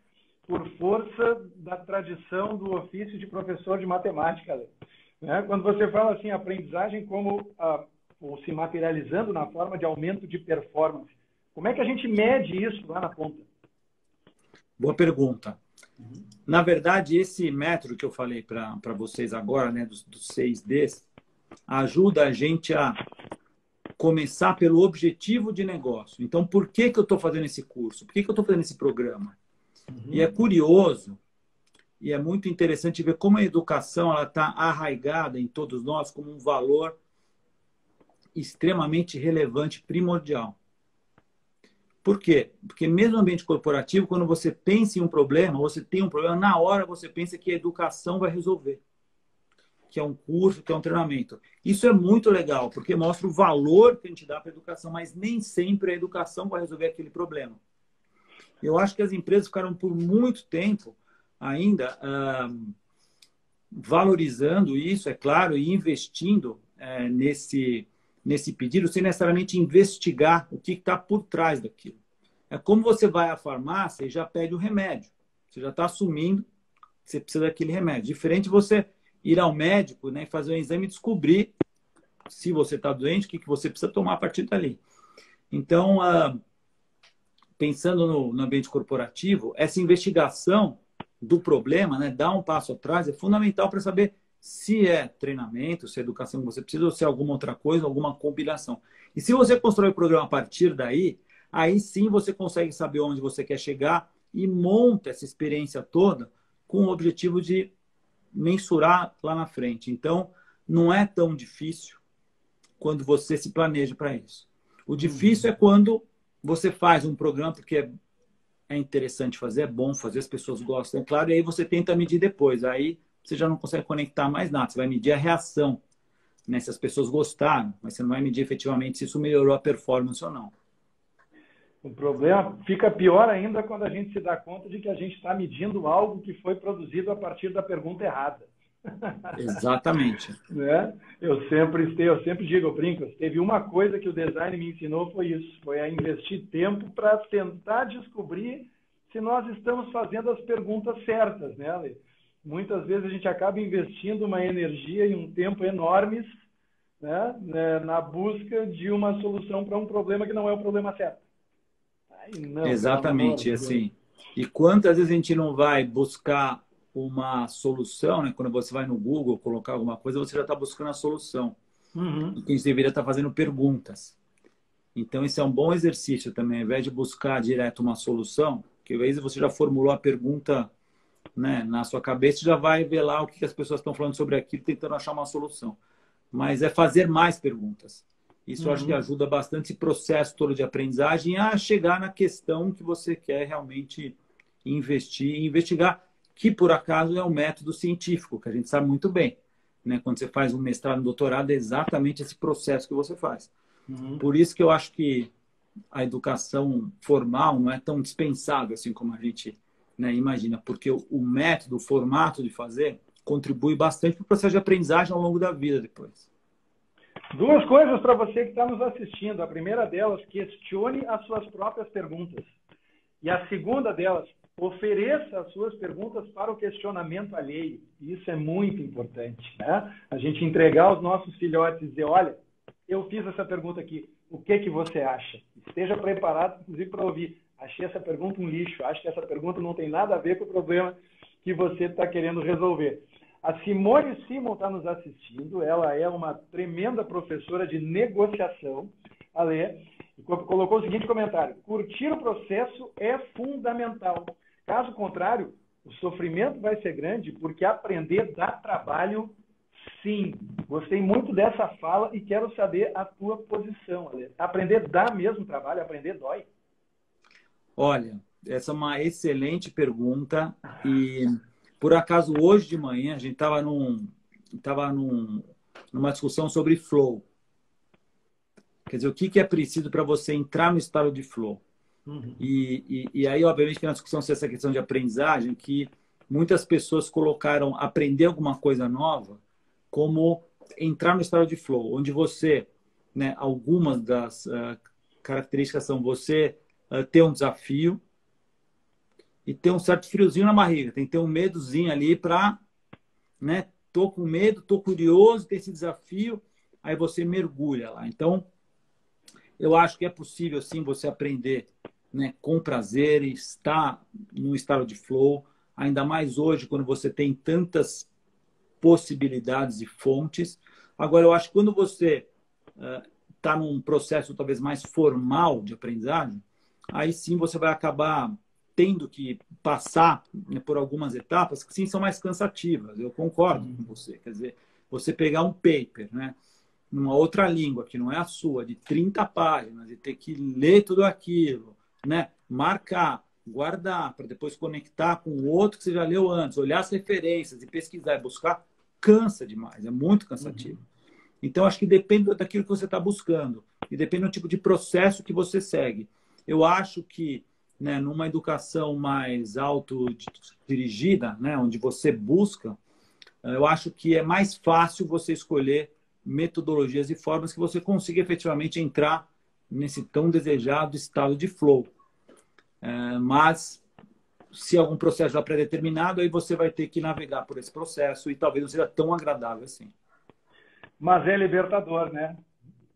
por força da tradição do ofício de professor de matemática, né? Quando você fala assim, aprendizagem como ou se materializando na forma de aumento de performance, como é que a gente mede isso lá na ponta? Boa pergunta. Na verdade, esse método que eu falei para vocês agora, né, dos 6Ds, ajuda a gente a começar pelo objetivo de negócio. Então, por que eu estou fazendo esse curso? Por que eu estou fazendo esse programa? E é curioso e é muito interessante ver como a educação está arraigada em todos nós como um valor extremamente relevante, primordial. Por quê? Porque mesmo no ambiente corporativo, quando você pensa em um problema, você tem um problema, na hora você pensa que a educação vai resolver. Que é um curso, que é um treinamento. Isso é muito legal, porque mostra o valor que a gente dá para a educação, mas nem sempre a educação vai resolver aquele problema. Eu acho que as empresas ficaram por muito tempo ainda valorizando isso, é claro, e investindo nesse pedido, sem necessariamente investigar o que está por trás daquilo. É como você vai à farmácia e já pede o remédio. Você já está assumindo que você precisa daquele remédio. Diferente de você ir ao médico, né, fazer um exame e descobrir se você está doente, o que você precisa tomar a partir dali. Então, pensando no ambiente corporativo, essa investigação do problema, né? Dar um passo atrás é fundamental para saber se é treinamento, se é educação que você precisa, ou se é alguma outra coisa, alguma combinação. E se você constrói o programa a partir daí, aí sim você consegue saber onde você quer chegar e monta essa experiência toda com o objetivo de mensurar lá na frente. Então, não é tão difícil quando você se planeja para isso. O difícil é quando você faz um programa, porque é interessante fazer, é bom fazer, as pessoas gostam, é claro, e aí você tenta medir depois. Aí você já não consegue conectar mais nada. Você vai medir a reação, né? Se as pessoas gostaram, mas você não vai medir efetivamente se isso melhorou a performance ou não. O problema fica pior ainda quando a gente se dá conta de que a gente está medindo algo que foi produzido a partir da pergunta errada. Exatamente. Né? Eu sempre digo, eu brinco, teve uma coisa que o design me ensinou, foi isso, foi a investir tempo para tentar descobrir se nós estamos fazendo as perguntas certas, né, Ale? Muitas vezes a gente acaba investindo uma energia e um tempo enormes, né, na busca de uma solução para um problema que não é o problema certo. Ai, não, exatamente, assim. E quantas vezes a gente não vai buscar uma solução, né? Quando você vai no Google colocar alguma coisa, você já está buscando a solução. E que a gente deveria estar fazendo perguntas. Então, esse é um bom exercício também. Ao invés de buscar direto uma solução, que às vezes você já formulou a pergunta, né, na sua cabeça, já vai ver lá o que as pessoas estão falando sobre aquilo, tentando achar uma solução. Mas é fazer mais perguntas. Isso eu acho que ajuda bastante esse processo todo de aprendizagem a chegar na questão que você quer realmente investir e investigar, que por acaso é o método científico, que a gente sabe muito bem. Né? Quando você faz um mestrado, um doutorado, é exatamente esse processo que você faz. Por isso que eu acho que a educação formal não é tão dispensável assim como a gente, né, imagina, porque o método, o formato de fazer contribui bastante para o processo de aprendizagem ao longo da vida depois. Duas coisas para você que está nos assistindo. A primeira delas, questione as suas próprias perguntas. E a segunda delas, ofereça as suas perguntas para o questionamento alheio. Isso é muito importante, né? A gente entregar aos nossos filhotes e dizer, olha, eu fiz essa pergunta aqui, o que você acha? Esteja preparado, inclusive, para ouvir. Achei essa pergunta um lixo, acho que essa pergunta não tem nada a ver com o problema que você está querendo resolver. A Simone Simon está nos assistindo, ela é uma tremenda professora de negociação, Ale, e colocou o seguinte comentário: curtir o processo é fundamental. Caso contrário, o sofrimento vai ser grande, porque aprender dá trabalho, sim. Gostei muito dessa fala e quero saber a tua posição, Ale. Aprender dá mesmo trabalho? Aprender dói? Olha, essa é uma excelente pergunta e, por acaso, hoje de manhã a gente estava numa discussão sobre flow. Quer dizer, o que é preciso para você entrar no estado de flow? E aí, obviamente, que na discussão sobre essa questão de aprendizagem, que muitas pessoas colocaram aprender alguma coisa nova como entrar no estado de flow, onde você, né, algumas das características são você ter um desafio e ter um certo friozinho na barriga, tem que ter um medozinho ali para, né, tô com medo, tô curioso, tem esse desafio, aí você mergulha lá. Então, eu acho que é possível, sim, você aprender, né, com prazer e estar num estado de flow, ainda mais hoje, quando você tem tantas possibilidades e fontes. Agora, eu acho que quando você está num processo talvez mais formal de aprendizagem, aí sim você vai acabar tendo que passar, né, por algumas etapas que sim são mais cansativas. Eu concordo com você. Quer dizer, você pegar um paper, né, numa outra língua, que não é a sua, de 30 páginas, e ter que ler tudo aquilo, né, marcar, guardar, para depois conectar com o outro que você já leu antes, olhar as referências e pesquisar e buscar, cansa demais, é muito cansativo. Então, acho que depende daquilo que você está buscando e depende do tipo de processo que você segue. Eu acho que, né, numa educação mais autodirigida, né, onde você busca, eu acho que é mais fácil você escolher metodologias e formas que você consiga efetivamente entrar nesse tão desejado estado de flow. Mas, se algum processo já pré-determinado, aí você vai ter que navegar por esse processo e talvez não seja tão agradável assim. Mas é libertador, né?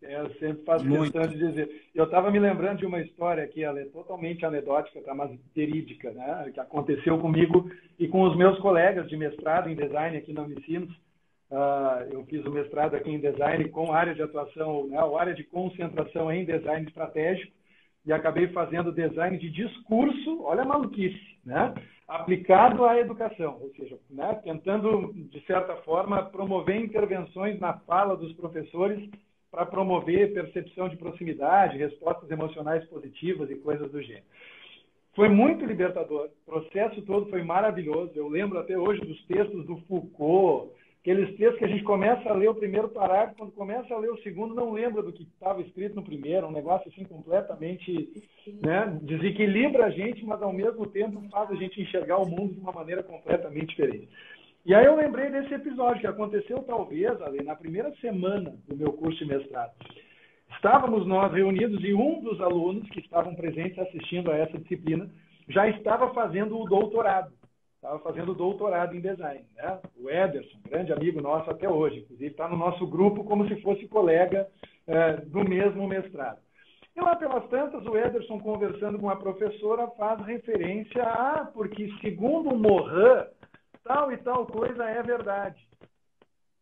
Eu sempre faço Muito. questão de dizer. Eu estava me lembrando de uma história aqui, ela é totalmente anedótica, tá, mas verídica, né? Que aconteceu comigo e com os meus colegas de mestrado em design aqui na Unicinos. Eu fiz o mestrado aqui em design com área de atuação, né, ou área de concentração em design estratégico, e acabei fazendo design de discurso, olha a maluquice, né, aplicado à educação, ou seja, né, tentando, de certa forma, promover intervenções na fala dos professores para promover percepção de proximidade, respostas emocionais positivas e coisas do gênero. Foi muito libertador, o processo todo foi maravilhoso, eu lembro até hoje dos textos do Foucault, aqueles textos que a gente começa a ler o primeiro parágrafo, quando começa a ler o segundo, não lembra do que estava escrito no primeiro, um negócio assim completamente, né, desequilibra a gente, mas ao mesmo tempo faz a gente enxergar o mundo de uma maneira completamente diferente. E aí eu lembrei desse episódio que aconteceu talvez ali na primeira semana do meu curso de mestrado. Estávamos nós reunidos e um dos alunos que estavam presentes assistindo a essa disciplina já estava fazendo o doutorado. Estava fazendo doutorado em design, né? O Ederson, grande amigo nosso até hoje, inclusive está no nosso grupo como se fosse colega do mesmo mestrado. E lá pelas tantas, o Ederson, conversando com a professora, faz referência a, porque segundo o Morin, tal e tal coisa é verdade.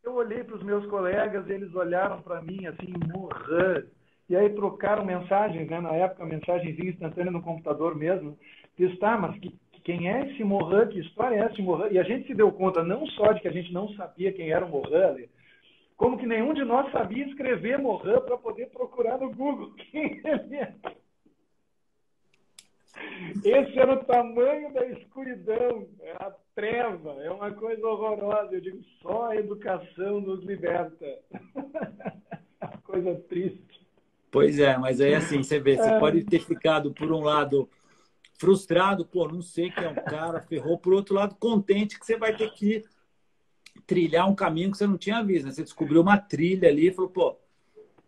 Eu olhei para os meus colegas, eles olharam para mim assim, Morin, e aí trocaram mensagens, né? Na época, mensagenzinha instantânea no computador mesmo. Diz, tá, mas quem é esse Morin? Que história é esse Morin? E a gente se deu conta não só de que a gente não sabia quem era o Morin, como que nenhum de nós sabia escrever Morin para poder procurar no Google quem ele é. Esse era o tamanho da escuridão, é a treva, é uma coisa horrorosa. Eu digo, só a educação nos liberta. Coisa triste. Pois é, mas aí assim, você vê, você pode ter ficado, por um lado, frustrado, pô, não sei quem é o cara, ferrou, por outro lado, contente que você vai ter que trilhar um caminho que você não tinha visto, né? Você descobriu uma trilha ali e falou, pô,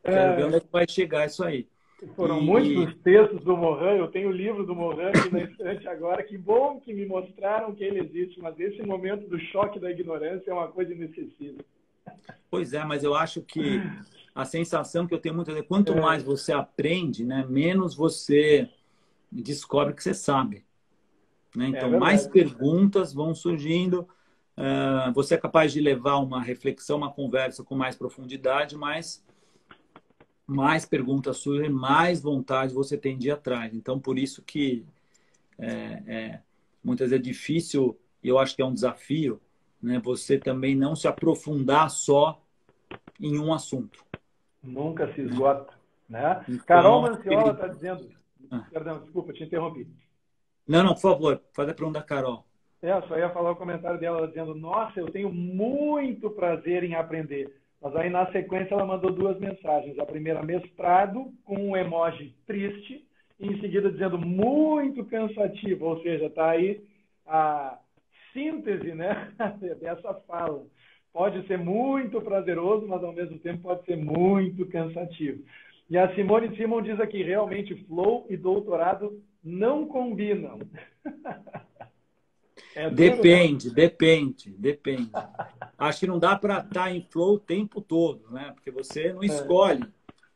quero ver onde é que vai chegar isso aí. Foram muitos os textos do Morin, eu tenho o livro do Morin aqui na estante agora, que bom que me mostraram que ele existe, mas esse momento do choque da ignorância é uma coisa inesquecível. Pois é, mas eu acho que a sensação que eu tenho muitas vezes, quanto mais você aprende, né, menos você descobre que você sabe. Né? Então, mais perguntas vão surgindo, você é capaz de levar uma reflexão, uma conversa com mais profundidade, mas mais perguntas surgem, mais vontade você tem de ir atrás. Então, por isso que muitas vezes é difícil, e eu acho que é um desafio, né, você também não se aprofundar só em um assunto. Nunca se esgota. Né? Então, Carol Manciola está dizendo... Perdão, desculpa, te interrompi. Não, por favor, faz a pergunta da Carol. Eu só ia falar o comentário dela dizendo, nossa, eu tenho muito prazer em aprender. Mas aí, na sequência, ela mandou duas mensagens. A primeira, mestrado, com um emoji triste, e em seguida dizendo muito cansativo. Ou seja, está aí a síntese, né, dessa fala. Pode ser muito prazeroso, mas ao mesmo tempo pode ser muito cansativo. E a Simone Simon diz aqui, realmente, flow e doutorado não combinam. Depende. Acho que não dá para estar em flow o tempo todo, né? Porque você não escolhe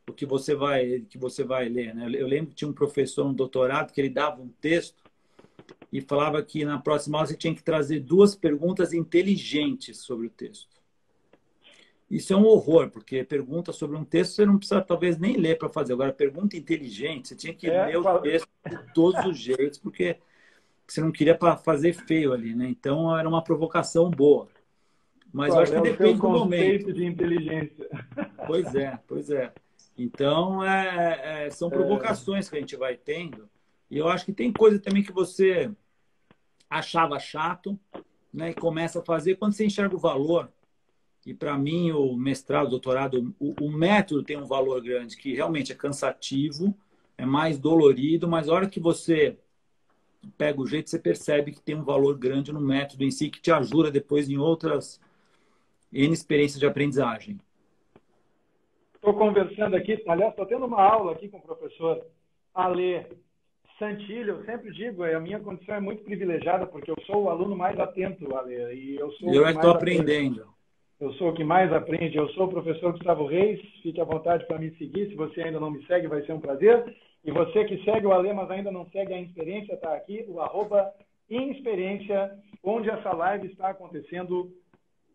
o que você vai ler, né? Eu lembro que tinha um professor no doutorado que ele dava um texto e falava que na próxima aula você tinha que trazer 2 perguntas inteligentes sobre o texto. Isso é um horror, porque pergunta sobre um texto você não precisa talvez nem ler para fazer. Agora, pergunta inteligente, você tinha que ler o texto de todos os jeitos, porque você não queria fazer feio ali, né? Então, era uma provocação boa. Mas eu acho que depende do momento. De inteligência. Pois é. Então, são provocações que a gente vai tendo. E eu acho que tem coisa também que você achava chato, né? E começa a fazer quando você enxerga o valor. E para mim, o mestrado, o doutorado, o método tem um valor grande, que realmente é cansativo, é mais dolorido, mas a hora que você pega o jeito, você percebe que tem um valor grande no método em si, que te ajuda depois em outras N experiências de aprendizagem. Estou conversando aqui, aliás, estou tendo uma aula aqui com o professor Alê Santilho. Eu sempre digo, a minha condição é muito privilegiada, porque eu sou o aluno mais atento, Alê. E eu estou aprendendo. Eu sou o que mais aprende. Eu sou o professor Gustavo Reis. Fique à vontade para me seguir. Se você ainda não me segue, vai ser um prazer. E você que segue o Alê, mas ainda não segue a Inexperiência, está aqui, o @Inexperiência, onde essa live está acontecendo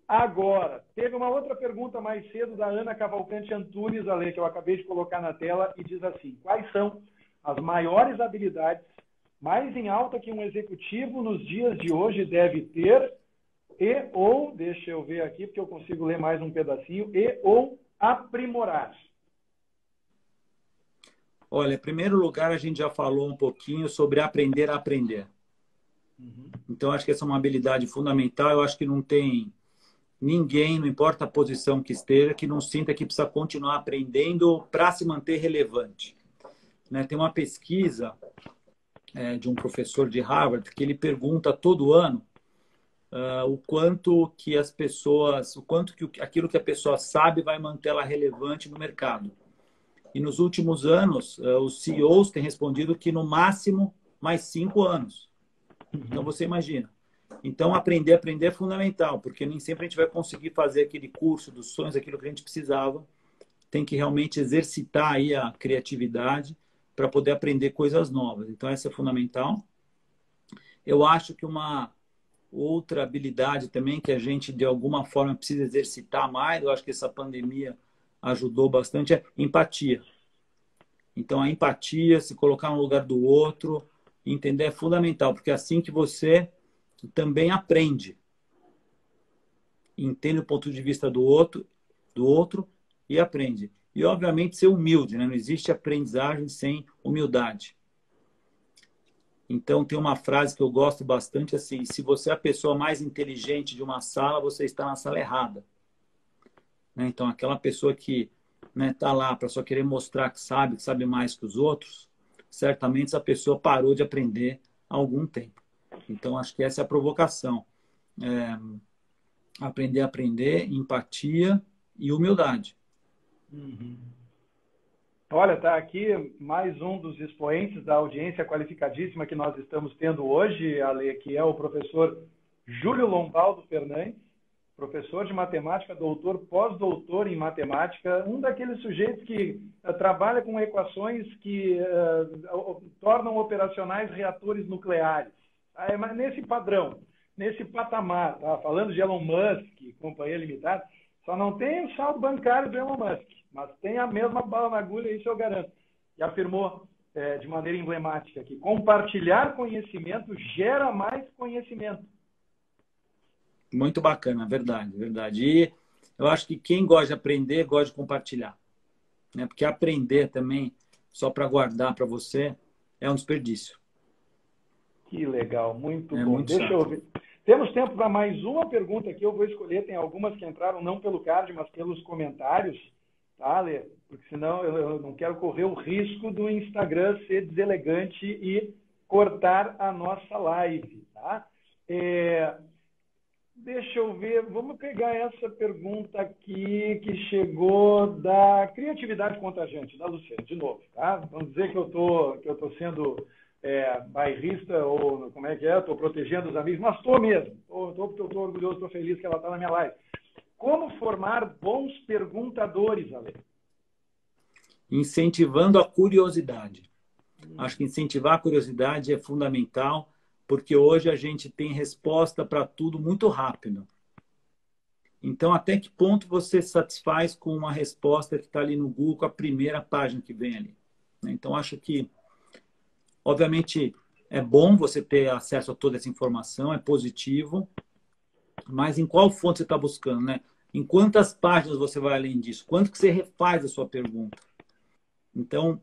agora. Teve uma outra pergunta mais cedo da Ana Cavalcante Antunes, Alê, que eu acabei de colocar na tela, e diz assim: quais são as maiores habilidades mais em alta que um executivo nos dias de hoje deve ter ou, deixa eu ver aqui, porque eu consigo ler mais um pedacinho, ou aprimorar? Olha, em primeiro lugar, a gente já falou um pouquinho sobre aprender a aprender. Então, acho que essa é uma habilidade fundamental. Eu acho que não tem ninguém, não importa a posição que esteja, que não sinta que precisa continuar aprendendo para se manter relevante. Né? Tem uma pesquisa de um professor de Harvard que ele pergunta todo ano o quanto que as pessoas, aquilo que a pessoa sabe vai mantê-la relevante no mercado. E nos últimos anos, os CEOs têm respondido que no máximo mais 5 anos. Então você imagina. Então aprender é fundamental, porque nem sempre a gente vai conseguir fazer aquele curso dos sonhos, aquilo que a gente precisava. Tem que realmente exercitar aí a criatividade para poder aprender coisas novas. Então essa é fundamental. Eu acho que uma outra habilidade também que a gente, de alguma forma, precisa exercitar mais, eu acho que essa pandemia ajudou bastante, é empatia. Então, a empatia, se colocar no lugar do outro, entender é fundamental, porque é assim que você também aprende. Entende o ponto de vista do outro e aprende. E, obviamente, ser humilde, né? Não existe aprendizagem sem humildade. Então, tem uma frase que eu gosto bastante, assim: se você é a pessoa mais inteligente de uma sala, você está na sala errada. Né? Então, aquela pessoa que está lá para só querer mostrar que sabe mais que os outros, certamente essa pessoa parou de aprender há algum tempo. Então, acho que essa é a provocação. Aprender, empatia e humildade. Olha, está aqui mais um dos expoentes da audiência qualificadíssima que nós estamos tendo hoje, Ale, que é o professor Júlio Lombaldo Fernandes, professor de matemática, doutor, pós-doutor em matemática, um daqueles sujeitos que trabalha com equações que tornam operacionais reatores nucleares. Mas nesse padrão, nesse patamar, tá? Falando de Elon Musk, companhia limitada, só não tem o saldo bancário do Elon Musk, mas tem a mesma bala na agulha, isso eu garanto. E afirmou de maneira emblemática que compartilhar conhecimento gera mais conhecimento. Muito bacana, verdade, verdade. E eu acho que quem gosta de aprender, gosta de compartilhar. Né? Porque aprender também, só para guardar para você, é um desperdício. Que legal, muito bom. Muito Deixa eu ver. Temos tempo para mais uma pergunta aqui, eu vou escolher, tem algumas que entraram não pelo card, mas pelos comentários, tá, Lê? Porque senão eu não quero correr o risco do Instagram ser deselegante e cortar a nossa live, tá? Deixa eu ver, vamos pegar essa pergunta aqui que chegou da criatividade contagiante, da Luciana, de novo, tá? Vamos dizer que eu tô sendo bairrista, ou como é que é? Estou protegendo os amigos, mas estou mesmo. Estou porque eu estou orgulhoso, estou feliz que ela está na minha live. Como formar bons perguntadores, Ale? Incentivando a curiosidade. Acho que incentivar a curiosidade é fundamental, porque hoje a gente tem resposta para tudo muito rápido. Então, até que ponto você se satisfaz com uma resposta que está ali no Google, com a primeira página que vem ali? Então, acho que, obviamente, é bom você ter acesso a toda essa informação, é positivo, mas em qual fonte você está buscando, né? Em quantas páginas você vai além disso? Quanto que você refaz a sua pergunta? Então,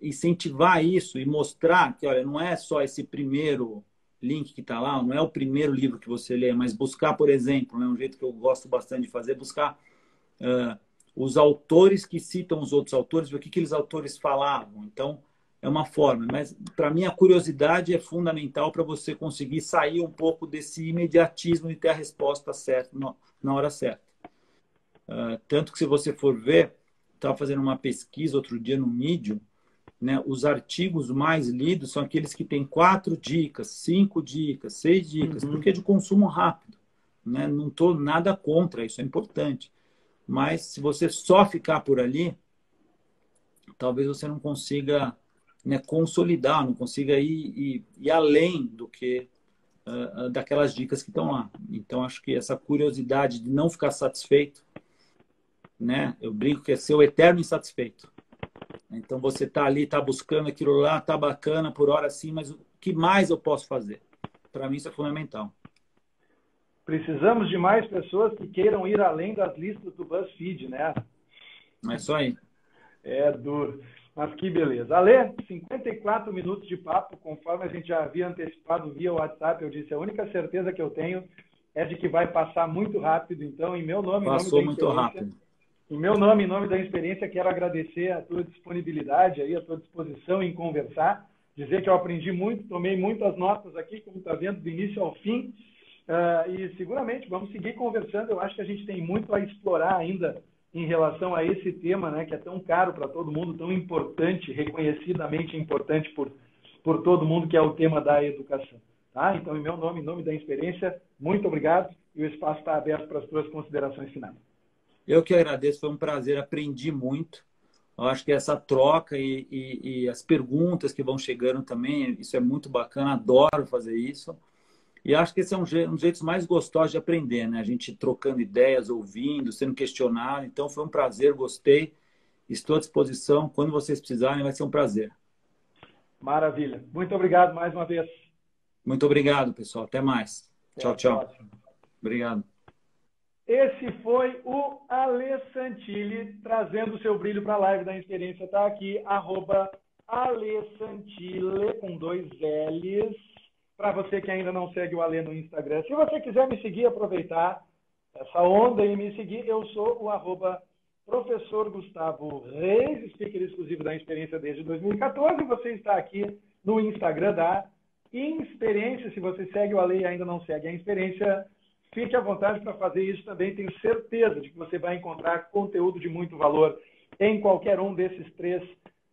incentivar isso e mostrar que, olha, não é só esse primeiro link que está lá, não é o primeiro livro que você lê, mas buscar, por exemplo, um jeito que eu gosto bastante de fazer, buscar os autores que citam os outros autores, ver o que aqueles autores falavam. Então, é uma forma, mas para mim a curiosidade é fundamental para você conseguir sair um pouco desse imediatismo de ter a resposta certa na hora certa. Tanto que se você for ver, estava fazendo uma pesquisa outro dia no Medium, né, os artigos mais lidos são aqueles que têm 4 dicas, 5 dicas, 6 dicas, porque é de consumo rápido. né? Não estou nada contra, isso é importante. Mas se você só ficar por ali, talvez você não consiga, né, consolidar, não consiga ir além do que daquelas dicas que estão lá. Então, acho que essa curiosidade de não ficar satisfeito, né? Eu brinco que é ser o eterno insatisfeito. Então, você está ali, está buscando aquilo lá, está bacana por hora sim, mas o que mais eu posso fazer? Para mim, isso é fundamental. Precisamos de mais pessoas que queiram ir além das listas do BuzzFeed, né? É isso aí. É duro. Mas que beleza. Ale, 54 minutos de papo, conforme a gente já havia antecipado via WhatsApp, eu disse, a única certeza que eu tenho é de que vai passar muito rápido. Então, em meu nome, Passou muito rápido. Em meu nome, em nome da experiência, quero agradecer a tua disponibilidade, aí, a tua disposição em conversar, dizer que eu aprendi muito, tomei muitas notas aqui, como está vendo, do início ao fim, e seguramente vamos seguir conversando. Eu acho que a gente tem muito a explorar ainda em relação a esse tema, né, que é tão caro para todo mundo, tão importante, reconhecidamente importante por todo mundo, que é o tema da educação. Tá? Então, em meu nome, em nome da experiência, muito obrigado, e o espaço está aberto para as tuas considerações finais. Eu que agradeço, foi um prazer, aprendi muito. Eu acho que essa troca e as perguntas que vão chegando também, isso é muito bacana, adoro fazer isso. E acho que esse é um dos jeitos mais gostosos de aprender, né? A gente trocando ideias, ouvindo, sendo questionado. Então, foi um prazer, gostei. Estou à disposição. Quando vocês precisarem, vai ser um prazer. Maravilha. Muito obrigado mais uma vez. Muito obrigado, pessoal. Até mais. Tchau, tchau. Obrigado. Esse foi o Ale Santilli, trazendo o seu brilho para a live da experiência. Está aqui, @Ale com 2 L's. Para você que ainda não segue o Ale no Instagram. Se você quiser me seguir, aproveitar essa onda e me seguir, eu sou o Professor Gustavo Reis, speaker exclusivo da experiência desde 2014. E você está aqui no Instagram da Experiência. Se você segue o Ale e ainda não segue a experiência, fique à vontade para fazer isso também. Tenho certeza de que você vai encontrar conteúdo de muito valor em qualquer um desses 3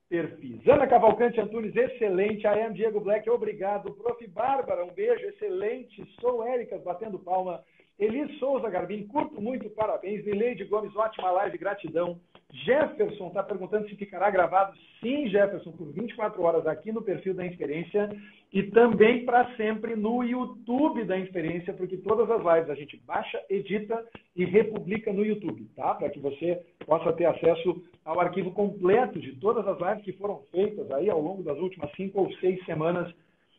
perfis. Ana Cavalcante Antunes, excelente. I am Diego Black, obrigado. Prof. Bárbara, um beijo, excelente. Sou Éricas, batendo palma. Elis Souza Garbim, curto muito, parabéns. Mileide Gomes, ótima live, gratidão. Jefferson está perguntando se ficará gravado. Sim, Jefferson, por 24 horas aqui no perfil da Experiência e também para sempre no YouTube da Experiência, porque todas as lives a gente baixa, edita e republica no YouTube, tá? Para que você possa ter acesso ao arquivo completo de todas as lives que foram feitas aí ao longo das últimas 5 ou 6 semanas,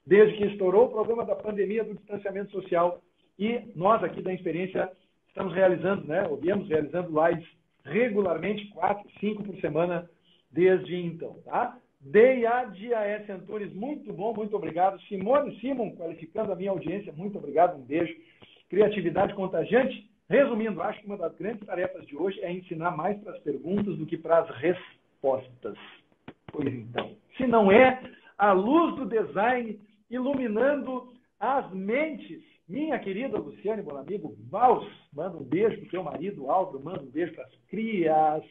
desde que estourou o problema da pandemia do distanciamento social. E nós aqui da Experiência estamos realizando, né? Ou viemos realizando lives regularmente, 4, 5 por semana, desde então, tá? D.A.D.A.S. Antunes, muito bom, muito obrigado. Simon, qualificando a minha audiência, muito obrigado, um beijo. Criatividade contagiante. Resumindo, acho que uma das grandes tarefas de hoje é ensinar mais para as perguntas do que para as respostas. Pois então, se não é a luz do design iluminando as mentes. Minha querida Luciane Bonamigo, Vals, manda um beijo para o seu marido, Álvaro, manda um beijo para as crias.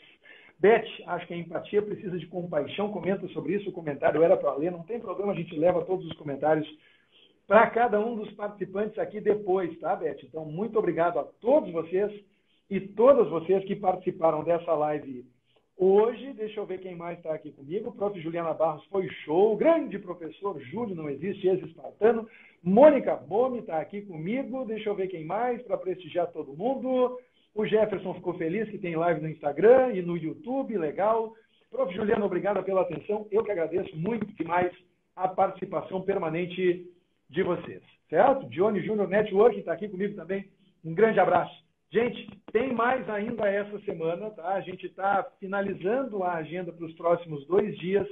Beth, acho que a empatia precisa de compaixão, comenta sobre isso, o comentário era para ler, não tem problema, a gente leva todos os comentários para cada um dos participantes aqui depois, tá, Beth? Então, muito obrigado a todos vocês e todas vocês que participaram dessa live hoje. Deixa eu ver quem mais está aqui comigo. Prof. Juliana Barros, foi show. Grande professor Júlio, não existe, ex-espartano. Mônica Bomi está aqui comigo. Deixa eu ver quem mais para prestigiar todo mundo. O Jefferson ficou feliz que tem live no Instagram e no YouTube, legal. Prof. Juliana, obrigado pela atenção. Eu que agradeço muito demais a participação permanente de vocês, certo? Johnny Júnior Network está aqui comigo também. Um grande abraço. Gente, tem mais ainda essa semana, tá? A gente está finalizando a agenda para os próximos 2 dias.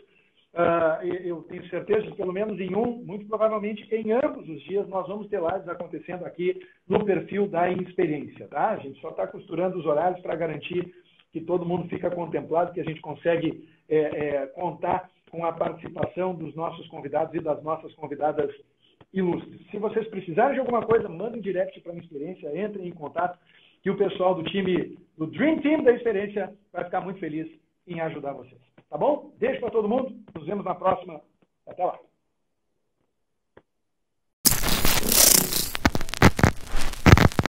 Eu tenho certeza que pelo menos em um, muito provavelmente em ambos os dias, nós vamos ter lives acontecendo aqui no perfil da Experiência, tá? A gente só está costurando os horários para garantir que todo mundo fica contemplado, que a gente consegue contar com a participação dos nossos convidados e das nossas convidadas ilustres. Se vocês precisarem de alguma coisa, mandem um direct para a Experiência, entrem em contato, que o pessoal do time, do Dream Team da Experiência, vai ficar muito feliz em ajudar vocês. Tá bom? Beijo para todo mundo. Nos vemos na próxima. Até lá.